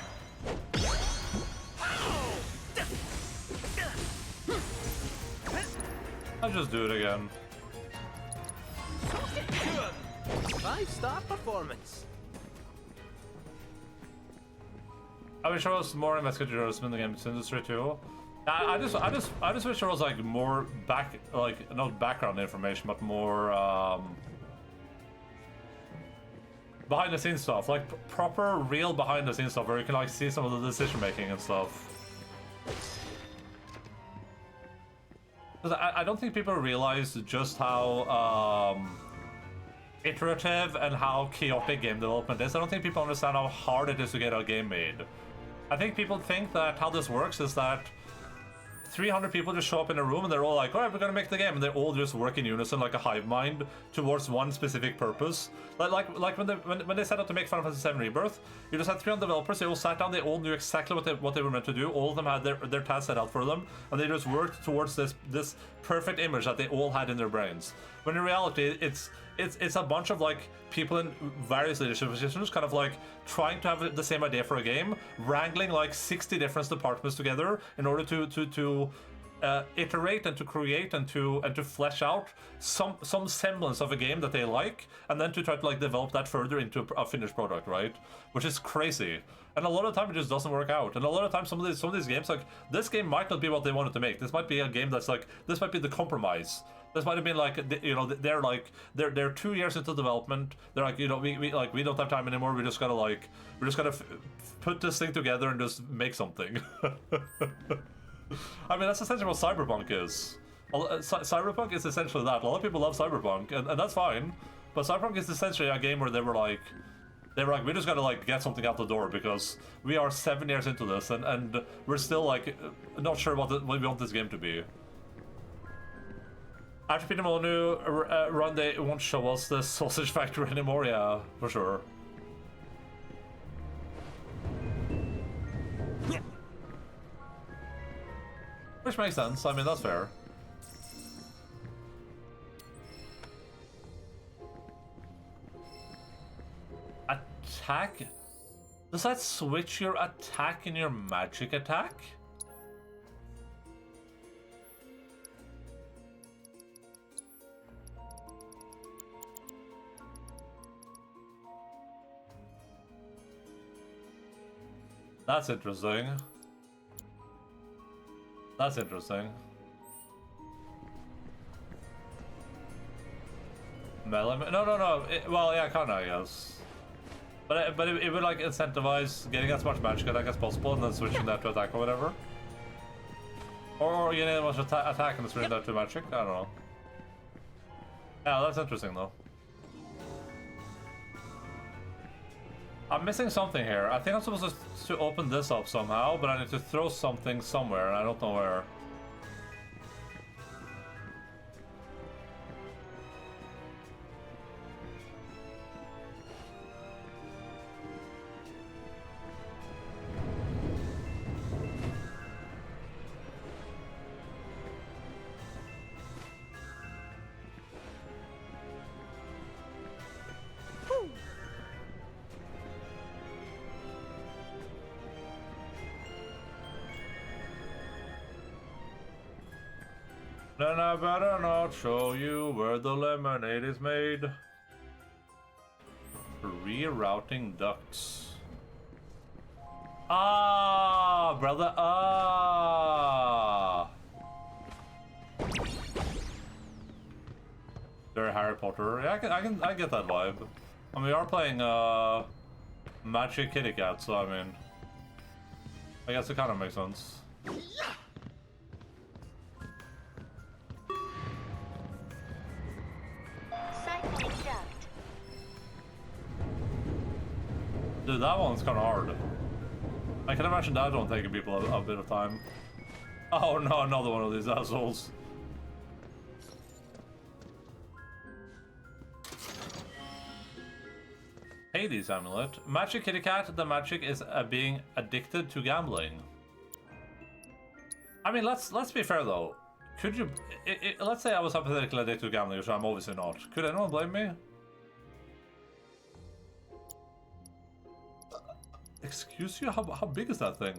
I'll just do it again. 5-star performance. I wish there was more investigative journalism in the games industry too. I just wish there was like more not background information, but more behind the scenes stuff, like proper, real behind the scenes stuff, where you can like see some of the decision making and stuff. Because I don't think people realize just how iterative and how chaotic game development is. I don't think people understand how hard it is to get a game made. I think people think that how this works is that 300 people just show up in a room and they're all like, alright, we're gonna make the game, and they all just work in unison like a hive mind towards one specific purpose. Like when they set out to make Final Fantasy VII Rebirth, you just had 300 developers, they all sat down, they all knew exactly what they were meant to do, all of them had their tasks set out for them, and they just worked towards this perfect image that they all had in their brains. When in reality, it's a bunch of like people in various leadership positions kind of like trying to have the same idea for a game, wrangling like 60 different departments together in order to iterate and to create and to flesh out some semblance of a game that they like, and then to try to like develop that further into a finished product, right? Which is crazy. And a lot of the time it just doesn't work out. And a lot of times some of these games, like this game might not be what they wanted to make. This might be a game that's like, this might be the compromise. This might have been like, you know, they're 2 years into development. They're like, you know, we don't have time anymore. We just gotta put this thing together and just make something. I mean, that's essentially what Cyberpunk is. Cyberpunk is essentially that. A lot of people love Cyberpunk, and that's fine. But Cyberpunk is essentially a game where they were like, we just gotta like get something out the door because we are 7 years into this, and we're still like not sure what we want this game to be. After Peter Molyneux run, they won't show us the sausage factory anymore. Yeah, for sure. Which makes sense. I mean, that's fair. Attack? Does that switch your attack and your magic attack? That's interesting. That's interesting. Melee? No. Well, yeah, kinda, I guess. But it would like incentivize getting as much magic attack as possible and then switching that to attack or whatever. Or getting as much attack and switching that to magic. I don't know. Yeah, that's interesting though. I'm missing something here. I think I'm supposed to open this up somehow, but I need to throw something somewhere, and I don't know where. Then I better not show you where the lemonade is made. Rerouting ducts. Ah, brother. Ah. Very Harry Potter. Yeah, I get that vibe. I mean, we are playing Magic Kitty Cat, so I mean, I guess it kind of makes sense. Dude, that one's kind of hard. I can imagine that one taking people a bit of time. Oh no, another one of these assholes. Hades amulet. Magic Kitty Cat. The magic is being addicted to gambling. I mean, let's be fair though. Could you? Let's say I was hypothetically addicted to gambling, which I'm obviously not. Could anyone blame me? Excuse you? How big is that thing?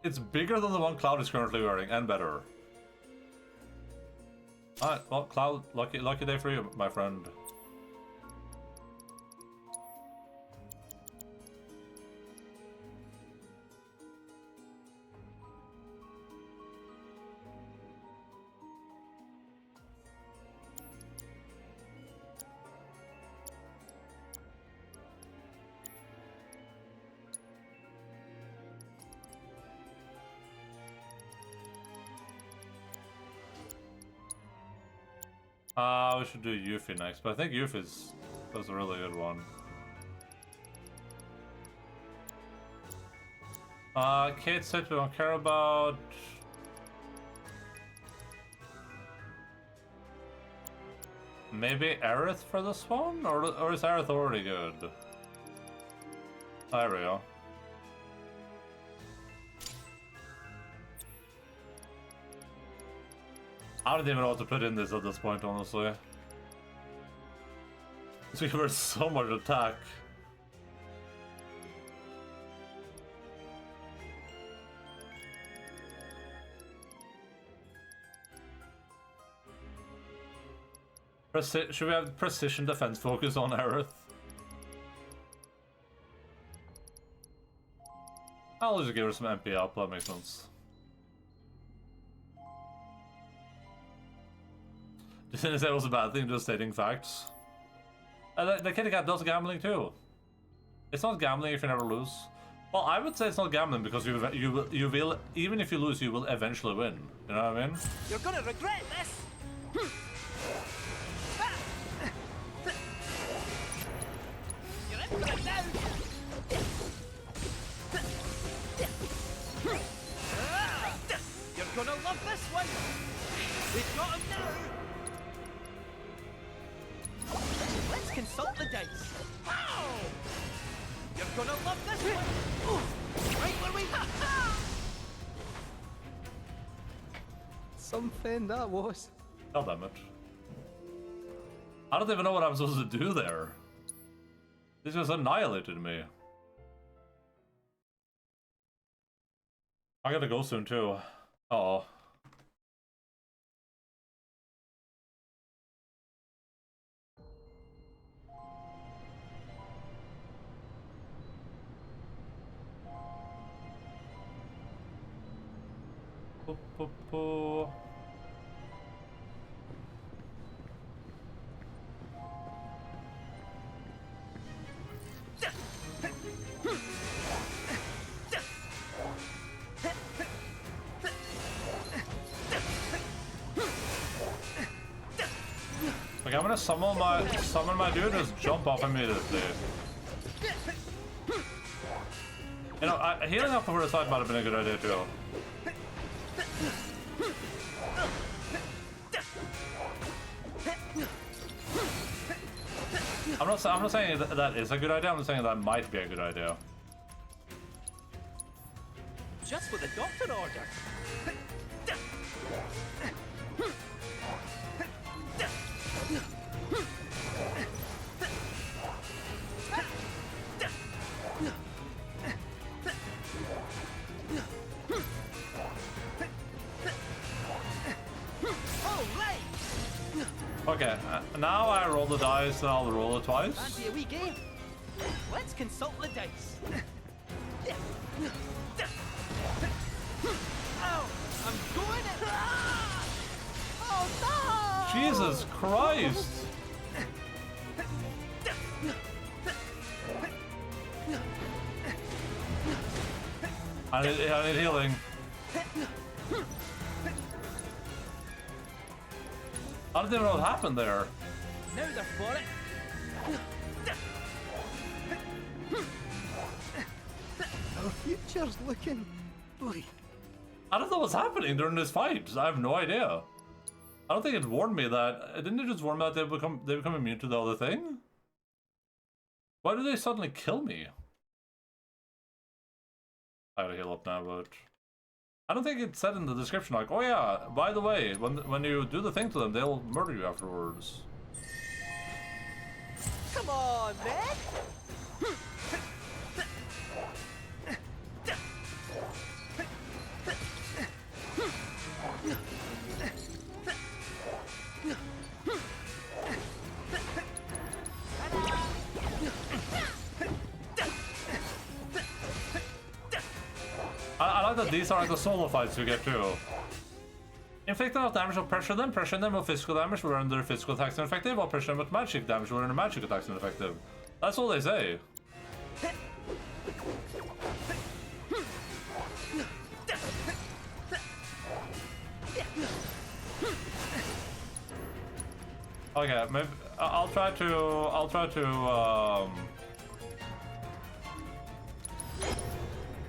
It's bigger than the one Cloud is currently wearing, and better. Alright, well, Cloud, lucky day for you, my friend. We should do Yuffie next, but I think Yuffie's was a really good one. Kate said we don't care about. Maybe Aerith for this one? Or is Aerith already good? There we go. I don't even know what to put in this at this point, honestly. We were so much attack. Should we have precision defense focus on Aerith? I'll just give her some MP up, that makes sense. Didn't say it was a bad thing, just stating facts. The Kitty Cat does gambling too. It's not gambling if you never lose. Well, I would say it's not gambling because you will even if you lose, you will eventually win. You know what I mean? You're gonna regret this. You're in for it now. You're gonna love this one. We've got him now. Let's consult the dice. Ow! You're gonna love this one. Right where we. Something that was. God damn it! I don't even know what I'm supposed to do there. This just annihilated me. I gotta go soon too. Uh-oh. Like, I'm gonna summon my dude and just jump off immediately. You know, healing up over the side might have been a good idea too. I'm not saying that is a good idea, I'm just saying that might be a good idea. Just what the doctor ordered. Okay, now I roll the dice and I'll roll it twice. Fancy a wee game? Let's consult the dice. Oh, I'm going it. Oh no! Jesus Christ! I need healing. I don't even know what happened there. Now they're for it. Our future's looking bleak. I don't know what's happening during this fight. I have no idea. I don't think it warned me that. Didn't it just warn me that they become immune to the other thing? Why did they suddenly kill me? I gotta heal up now, but I don't think it said in the description like, oh yeah, by the way, when you do the thing to them, they'll murder you afterwards. Come on, man! I like that these are like the solo fights you get too. Inflict enough damage will pressure them with physical damage where their physical attacks are effective, while pressure them with magic damage where their magic attacks are effective. That's all they say. Okay, maybe I'll try to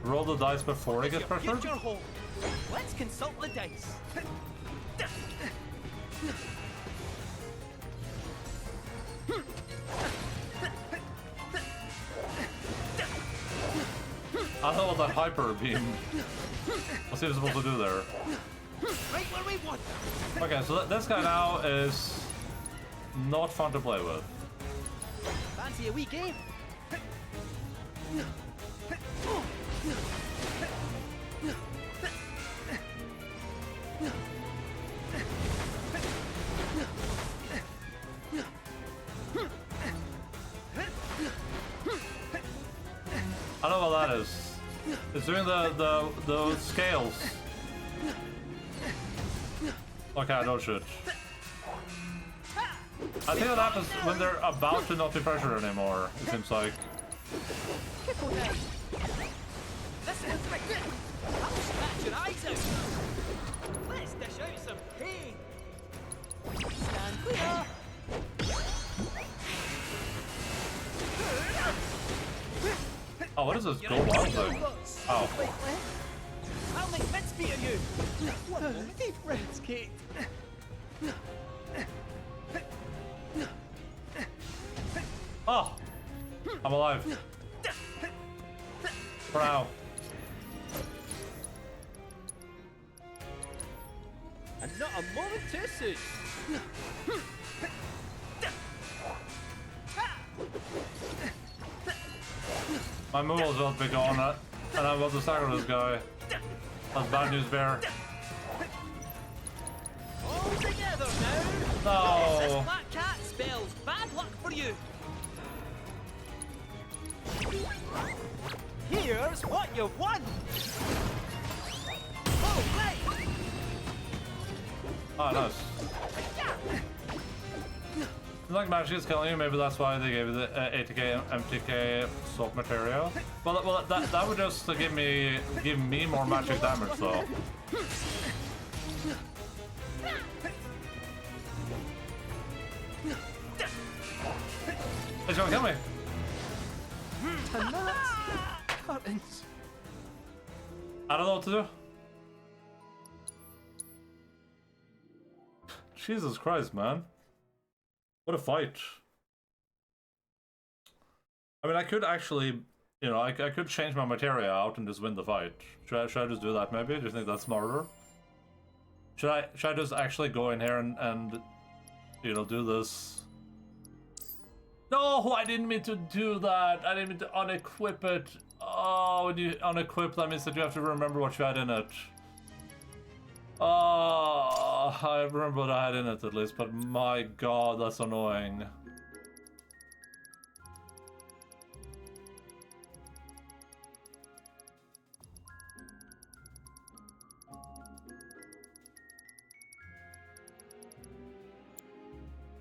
roll the dice before I get pressured. Let's consult the dice. I don't know what that hyper beam. What's he supposed to do there? Right where we want. Okay, so this guy now is not fun to play with. Fancy a wee game? I don't know what that is. It's doing the scales. Okay, I don't shoot. I think that happens when they're about to not be pressured anymore, it seems like. This is I'll scratch your eyes out. Let's dish out some pain. Stand clear. Oh, what is this gold out thing? Oh. I'll make mincemeat of you. What a deep Red's Kate. Oh! I'm alive. For now. And not a moment too soon. My move was about to be gone, and I'm about to stagger this guy. That's bad news, Bear. All together now. No. This black cat spells bad luck for you. Here's what you've won. Oh, right. Oh, nice. Like magic is killing you, maybe that's why they gave you the 80k, MTK soap material. Well, that would just give me more magic damage, though. He's gonna kill me. And that's curtains. I don't know what to do. Jesus Christ, man. What a fight. I mean, I could actually, you know, I could change my materia out and just win the fight. Should I just do that maybe? Do you think that's smarter? Should I just actually go in here and you know, do this? No, I didn't mean to do that. I didn't mean to unequip it. Oh, when you unequip, that means that you have to remember what you had in it. Oh. I remember what I had in it at least, but my god, that's annoying.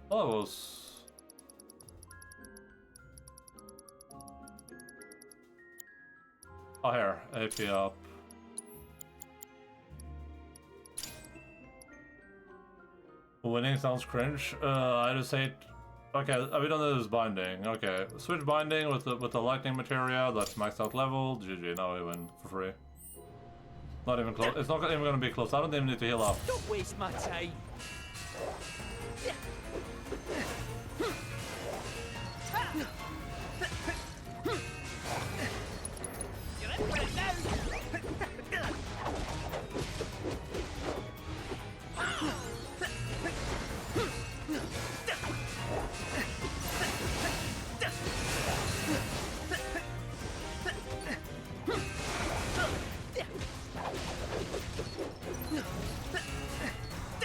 Well, that was... Oh, here, AP up. Winning sounds cringe. I just hate. Okay, we don't do this binding. Okay, switch binding with the lightning materia. That's maxed out level. GG. Now we win for free. Not even close. It's not even gonna be close. I don't even need to heal up. Don't waste my time. You're in for it now.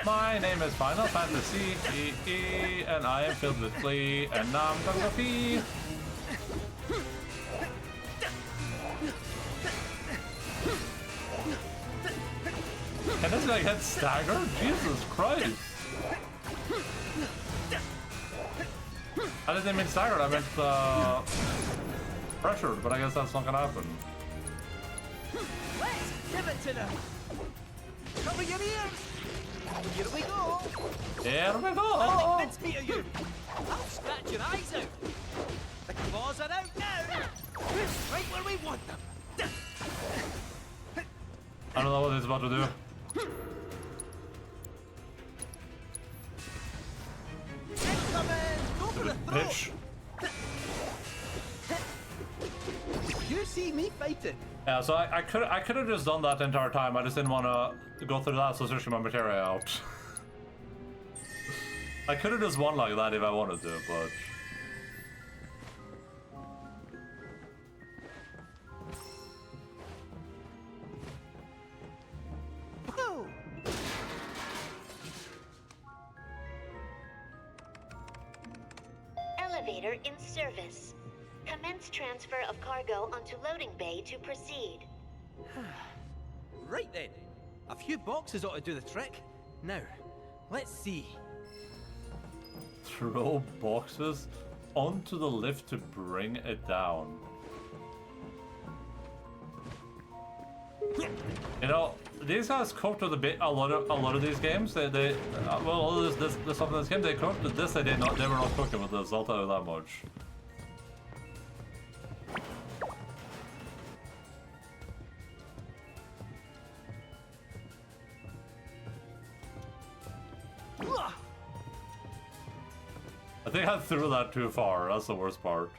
My name is Final Fantasy EE, and I am filled with glee, and now I'm gonna pee. Can this guy get staggered? Jesus Christ! I didn't mean staggered, I meant pressured, but I guess that's not gonna happen. Let's give it to them. Cover your ears. Here we go. Here we go. I'll make mincemeat of you. I'll scratch your eyes out. The claws are out now. Right where we want them. I don't know what he's about to do. Incoming. Go for the throat. Bitch. You see me fighting. Yeah, so I could have just done that the entire time. I just didn't want to go through that, so switching my materia out. I could have just won like that if I wanted to, but... Elevator in service. Commence transfer of cargo onto loading bay to proceed. Right then. A few boxes ought to do the trick. Now, let's see. Throw boxes onto the lift to bring it down. You know, these guys coped with a lot of these games. Well, all this stuff in this game, they coped with this. They were not cooking with this. I'll tell you that much. I think I threw that too far. That's the worst part.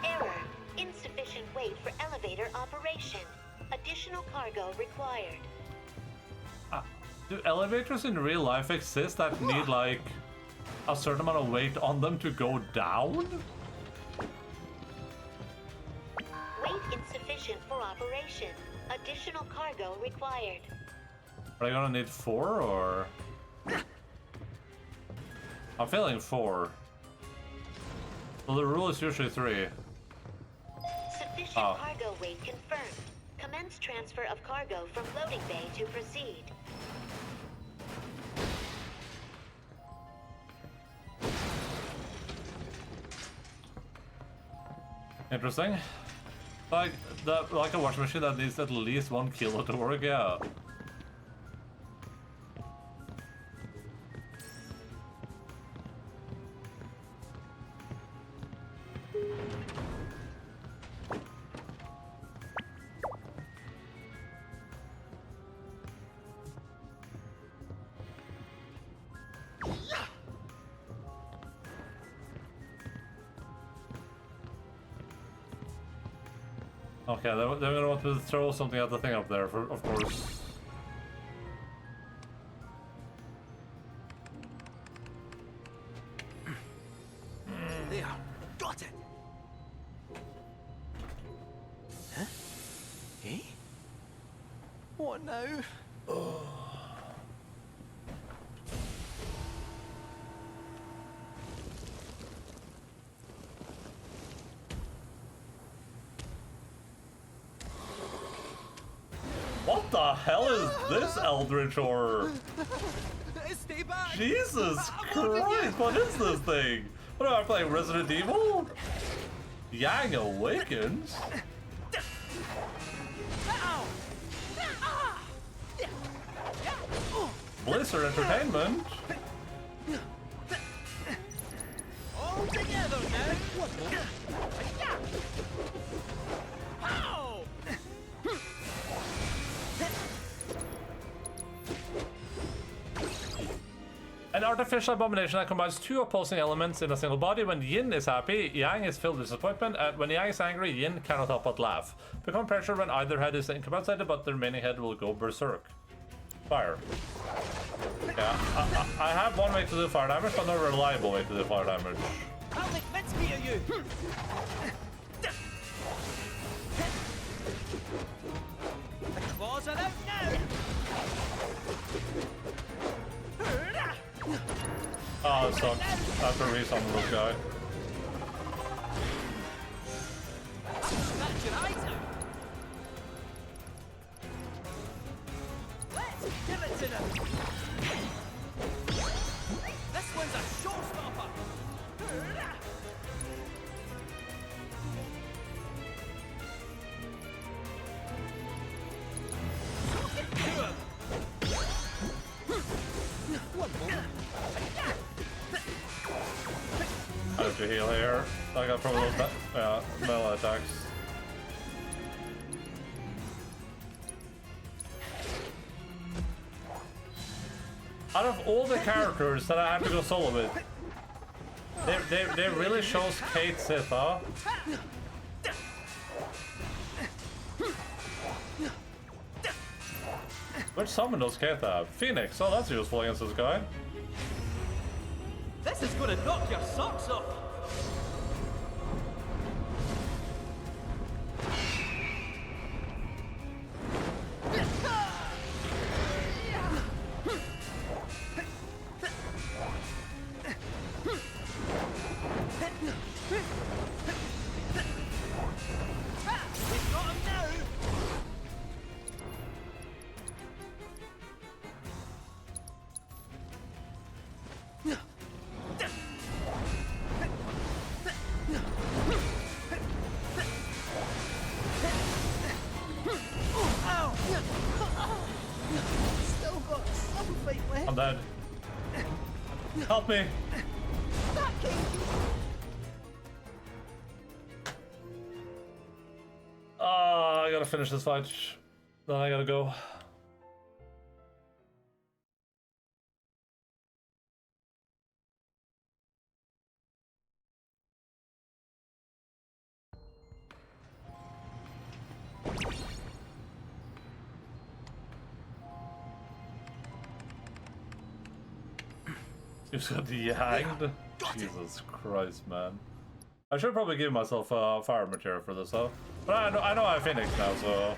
Error. Insufficient weight for elevator operation. Additional cargo required. Do elevators in real life exist that need like a certain amount of weight on them to go down? Weight insufficient for operation. Additional cargo required. Are I gonna need 4 or? I'm feeling 4. Well, the rule is usually 3. Sufficient cargo weight confirmed. Commence transfer of cargo from loading bay to proceed. Interesting. Like a washing machine that needs at least 1 kilo to work, yeah. Okay, they're gonna want to throw something at the thing up there, of course. There, got it. Huh? Eh? What now? What the hell is this eldritch horror? Stay back! Jesus Christ, what is this thing? What am I playing, Resident Evil? Yang Awakens? Blizzard Entertainment? All together now! Ow! An artificial abomination that combines two opposing elements in a single body. When Yin is happy, Yang is filled with disappointment, and when Yang is angry, Yin cannot help but laugh. Become pressure when either head is incapacitated, but the remaining head will go berserk. Fire. Yeah, I have one way to do fire damage, but not a reliable way to do fire damage. I'll make Mitsuki of you! The claws are out now! Oh, it sucks. I have to resummon this guy. Scratch your eyes out! Let's give it to them! This one's a showstopper! I have to heal here. I got probably melee attacks. Out of all the characters that I have to go solo with, they really shows Kate Sith, huh? Which summon does Kate have? Phoenix. Oh, that's useful against this guy. This is gonna knock your socks off! We've got him now! Still got some fight left. I'm dead. Help me. I gotta finish this fight. Then I gotta go. You've got Yang? Jesus Christ, man. I should probably give myself fire material for this, though. But I know I have Phoenix now, so...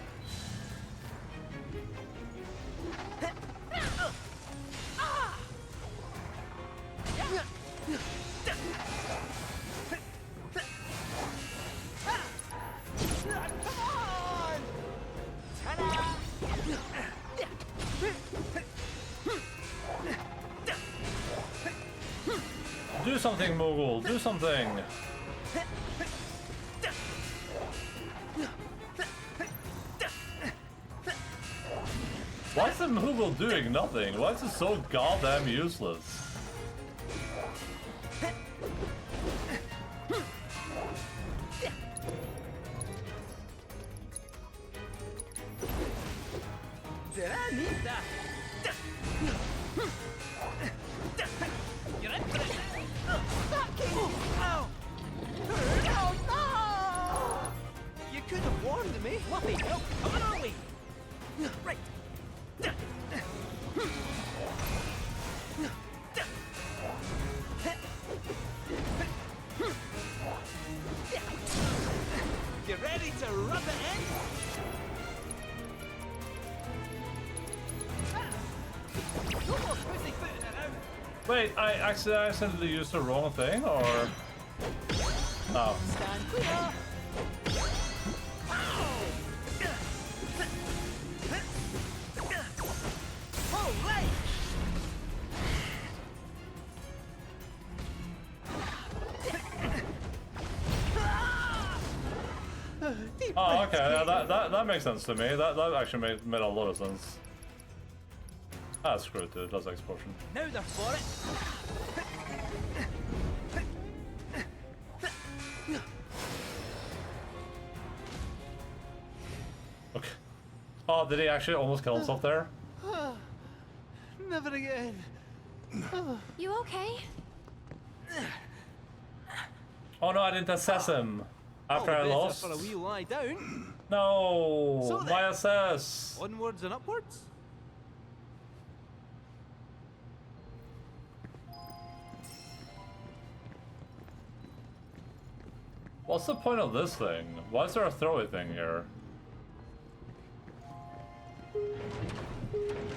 Do something, Moogle! Do something! Why is the Moogle doing nothing? Why is it so goddamn useless? Did I need that? You're in for it now. Ow! Oh no! You could have warned me. fluffy. No, come on, are we? Right. You ready to rub it in? No more pussyfooting around. Wait, I accidentally used the wrong thing, or? No. Stand clear. All right. Oh, okay, yeah, that makes sense to me. That actually made a lot of sense. Ah, screw it, dude. That's explosion. Now they're for it. Okay. Oh, did he actually almost kill himself there? Never again. You okay? Oh no, I didn't assess him. After I lost. For a wee lie down. No, So my assess. Onwards and upwards. What's the point of this thing? Why is there a throwy thing here?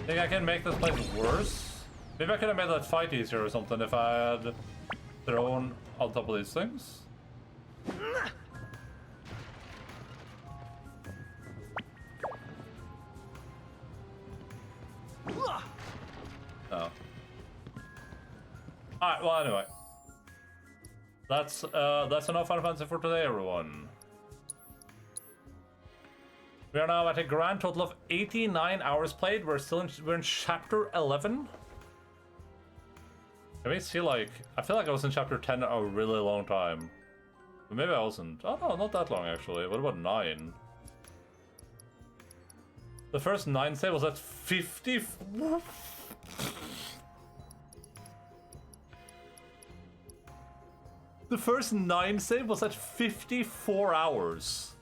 Think I can make this place worse? Maybe I could have made that fight easier or something if I had thrown on top of these things? Oh. Alright, well anyway. That's enough Final Fantasy for today, everyone. We are now at a grand total of 89 hours played. We're in chapter 11. Can we see, like, I feel like I was in chapter 10 a really long time. But maybe I wasn't. Oh no, not that long actually. What about 9? The first 9 save was at 50. The first 9 save was at 54 hours.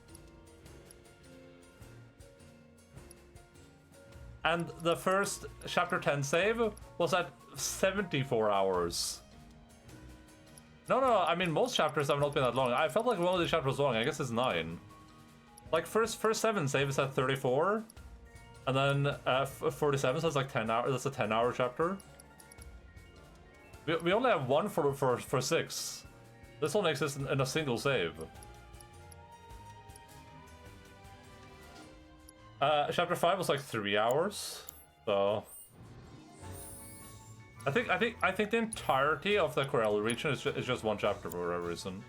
And the first chapter 10 save was at 74 hours. No, I mean most chapters have not been that long. I felt like one of the chapters was long. I guess it's 9. Like first 7 saves at 34. And then 47, so it's like 10 hours. That's a 10-hour chapter. We only have one for 6. This one exists in a single save. Chapter 5 was like 3 hours, so I think the entirety of the Corel region is just one chapter for whatever reason.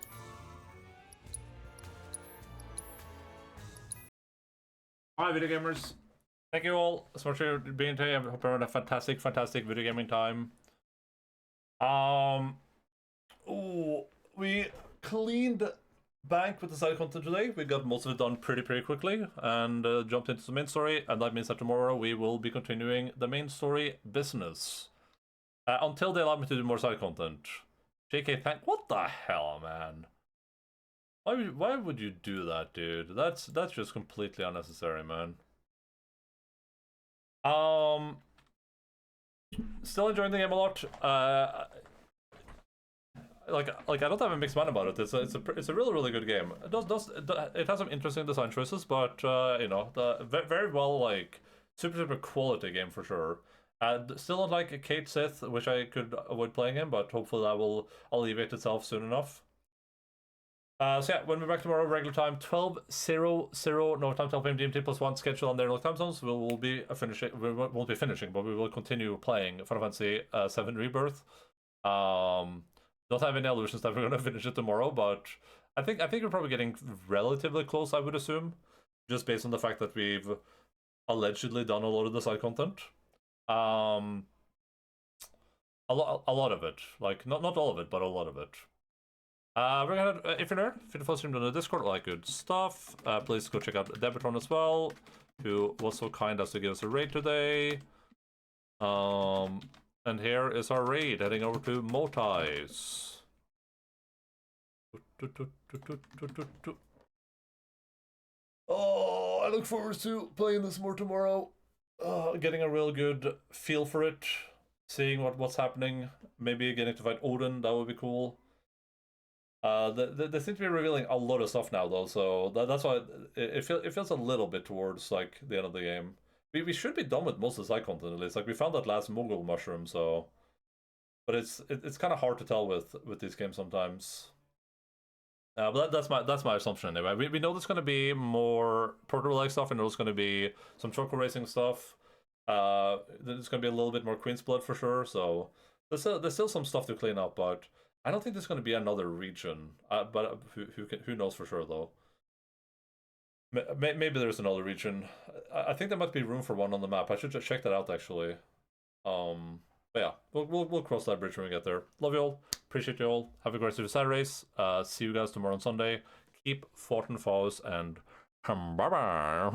Alright, video gamers. Thank you all so much for being here. I hope you're having a fantastic video gaming time. Ooh, we cleaned bank with the side content today. We got most of it done pretty quickly and jumped into the main story, and that means that tomorrow we will be continuing the main story business until they allow me to do more side content. JK, what the hell, man? Why would you do that, dude? That's just completely unnecessary, man. Still enjoying the game a lot. Like I don't have a mixed mind about it. It's a really good game. It has some interesting design choices, but you know, very well, like super quality game for sure. Still don't like Kate Sith, which I could avoid playing in, but hopefully that will alleviate itself soon enough. So yeah, when we're back tomorrow, regular time, 12:00 North time, 12 p.m. DMT +1 schedule on their local time zones. We won't be finishing, but we will continue playing Final Fantasy 7 Rebirth. Don't have any illusions that we're gonna finish it tomorrow, but I think we're probably getting relatively close, I would assume, just based on the fact that we've allegedly done a lot of the side content. A lot of it, like not all of it, but a lot of it. We're gonna, if you're there, if you're streamed on the Discord, all that good stuff, please go check out Debitron as well, who was so kind as to give us a raid today. And here is our raid heading over to Motais. Oh. I look forward to playing this more tomorrow. Getting a real good feel for it. Seeing what's happening. Maybe getting to fight Odin, that would be cool. They seem to be revealing a lot of stuff now, though, so that's why it feels a little bit towards, like, the end of the game. We should be done with most of the side content, at least. Like, we found that last Mogul mushroom, so... But it's kind of hard to tell with these games sometimes. But that's my assumption, anyway. We know there's going to be more proto-like stuff, and there's going to be some choco racing stuff. There's going to be a little bit more Queen's Blood, for sure, so... There's still some stuff to clean up, but... I don't think there's going to be another region, but who knows for sure, though. Maybe there's another region. I think there might be room for one on the map. I should just check that out, actually. But yeah, we'll cross that bridge when we get there. Love you all. Appreciate you all. Have a great Saturdays. See you guys tomorrow on Sunday. Keep fighting foes and bye-bye.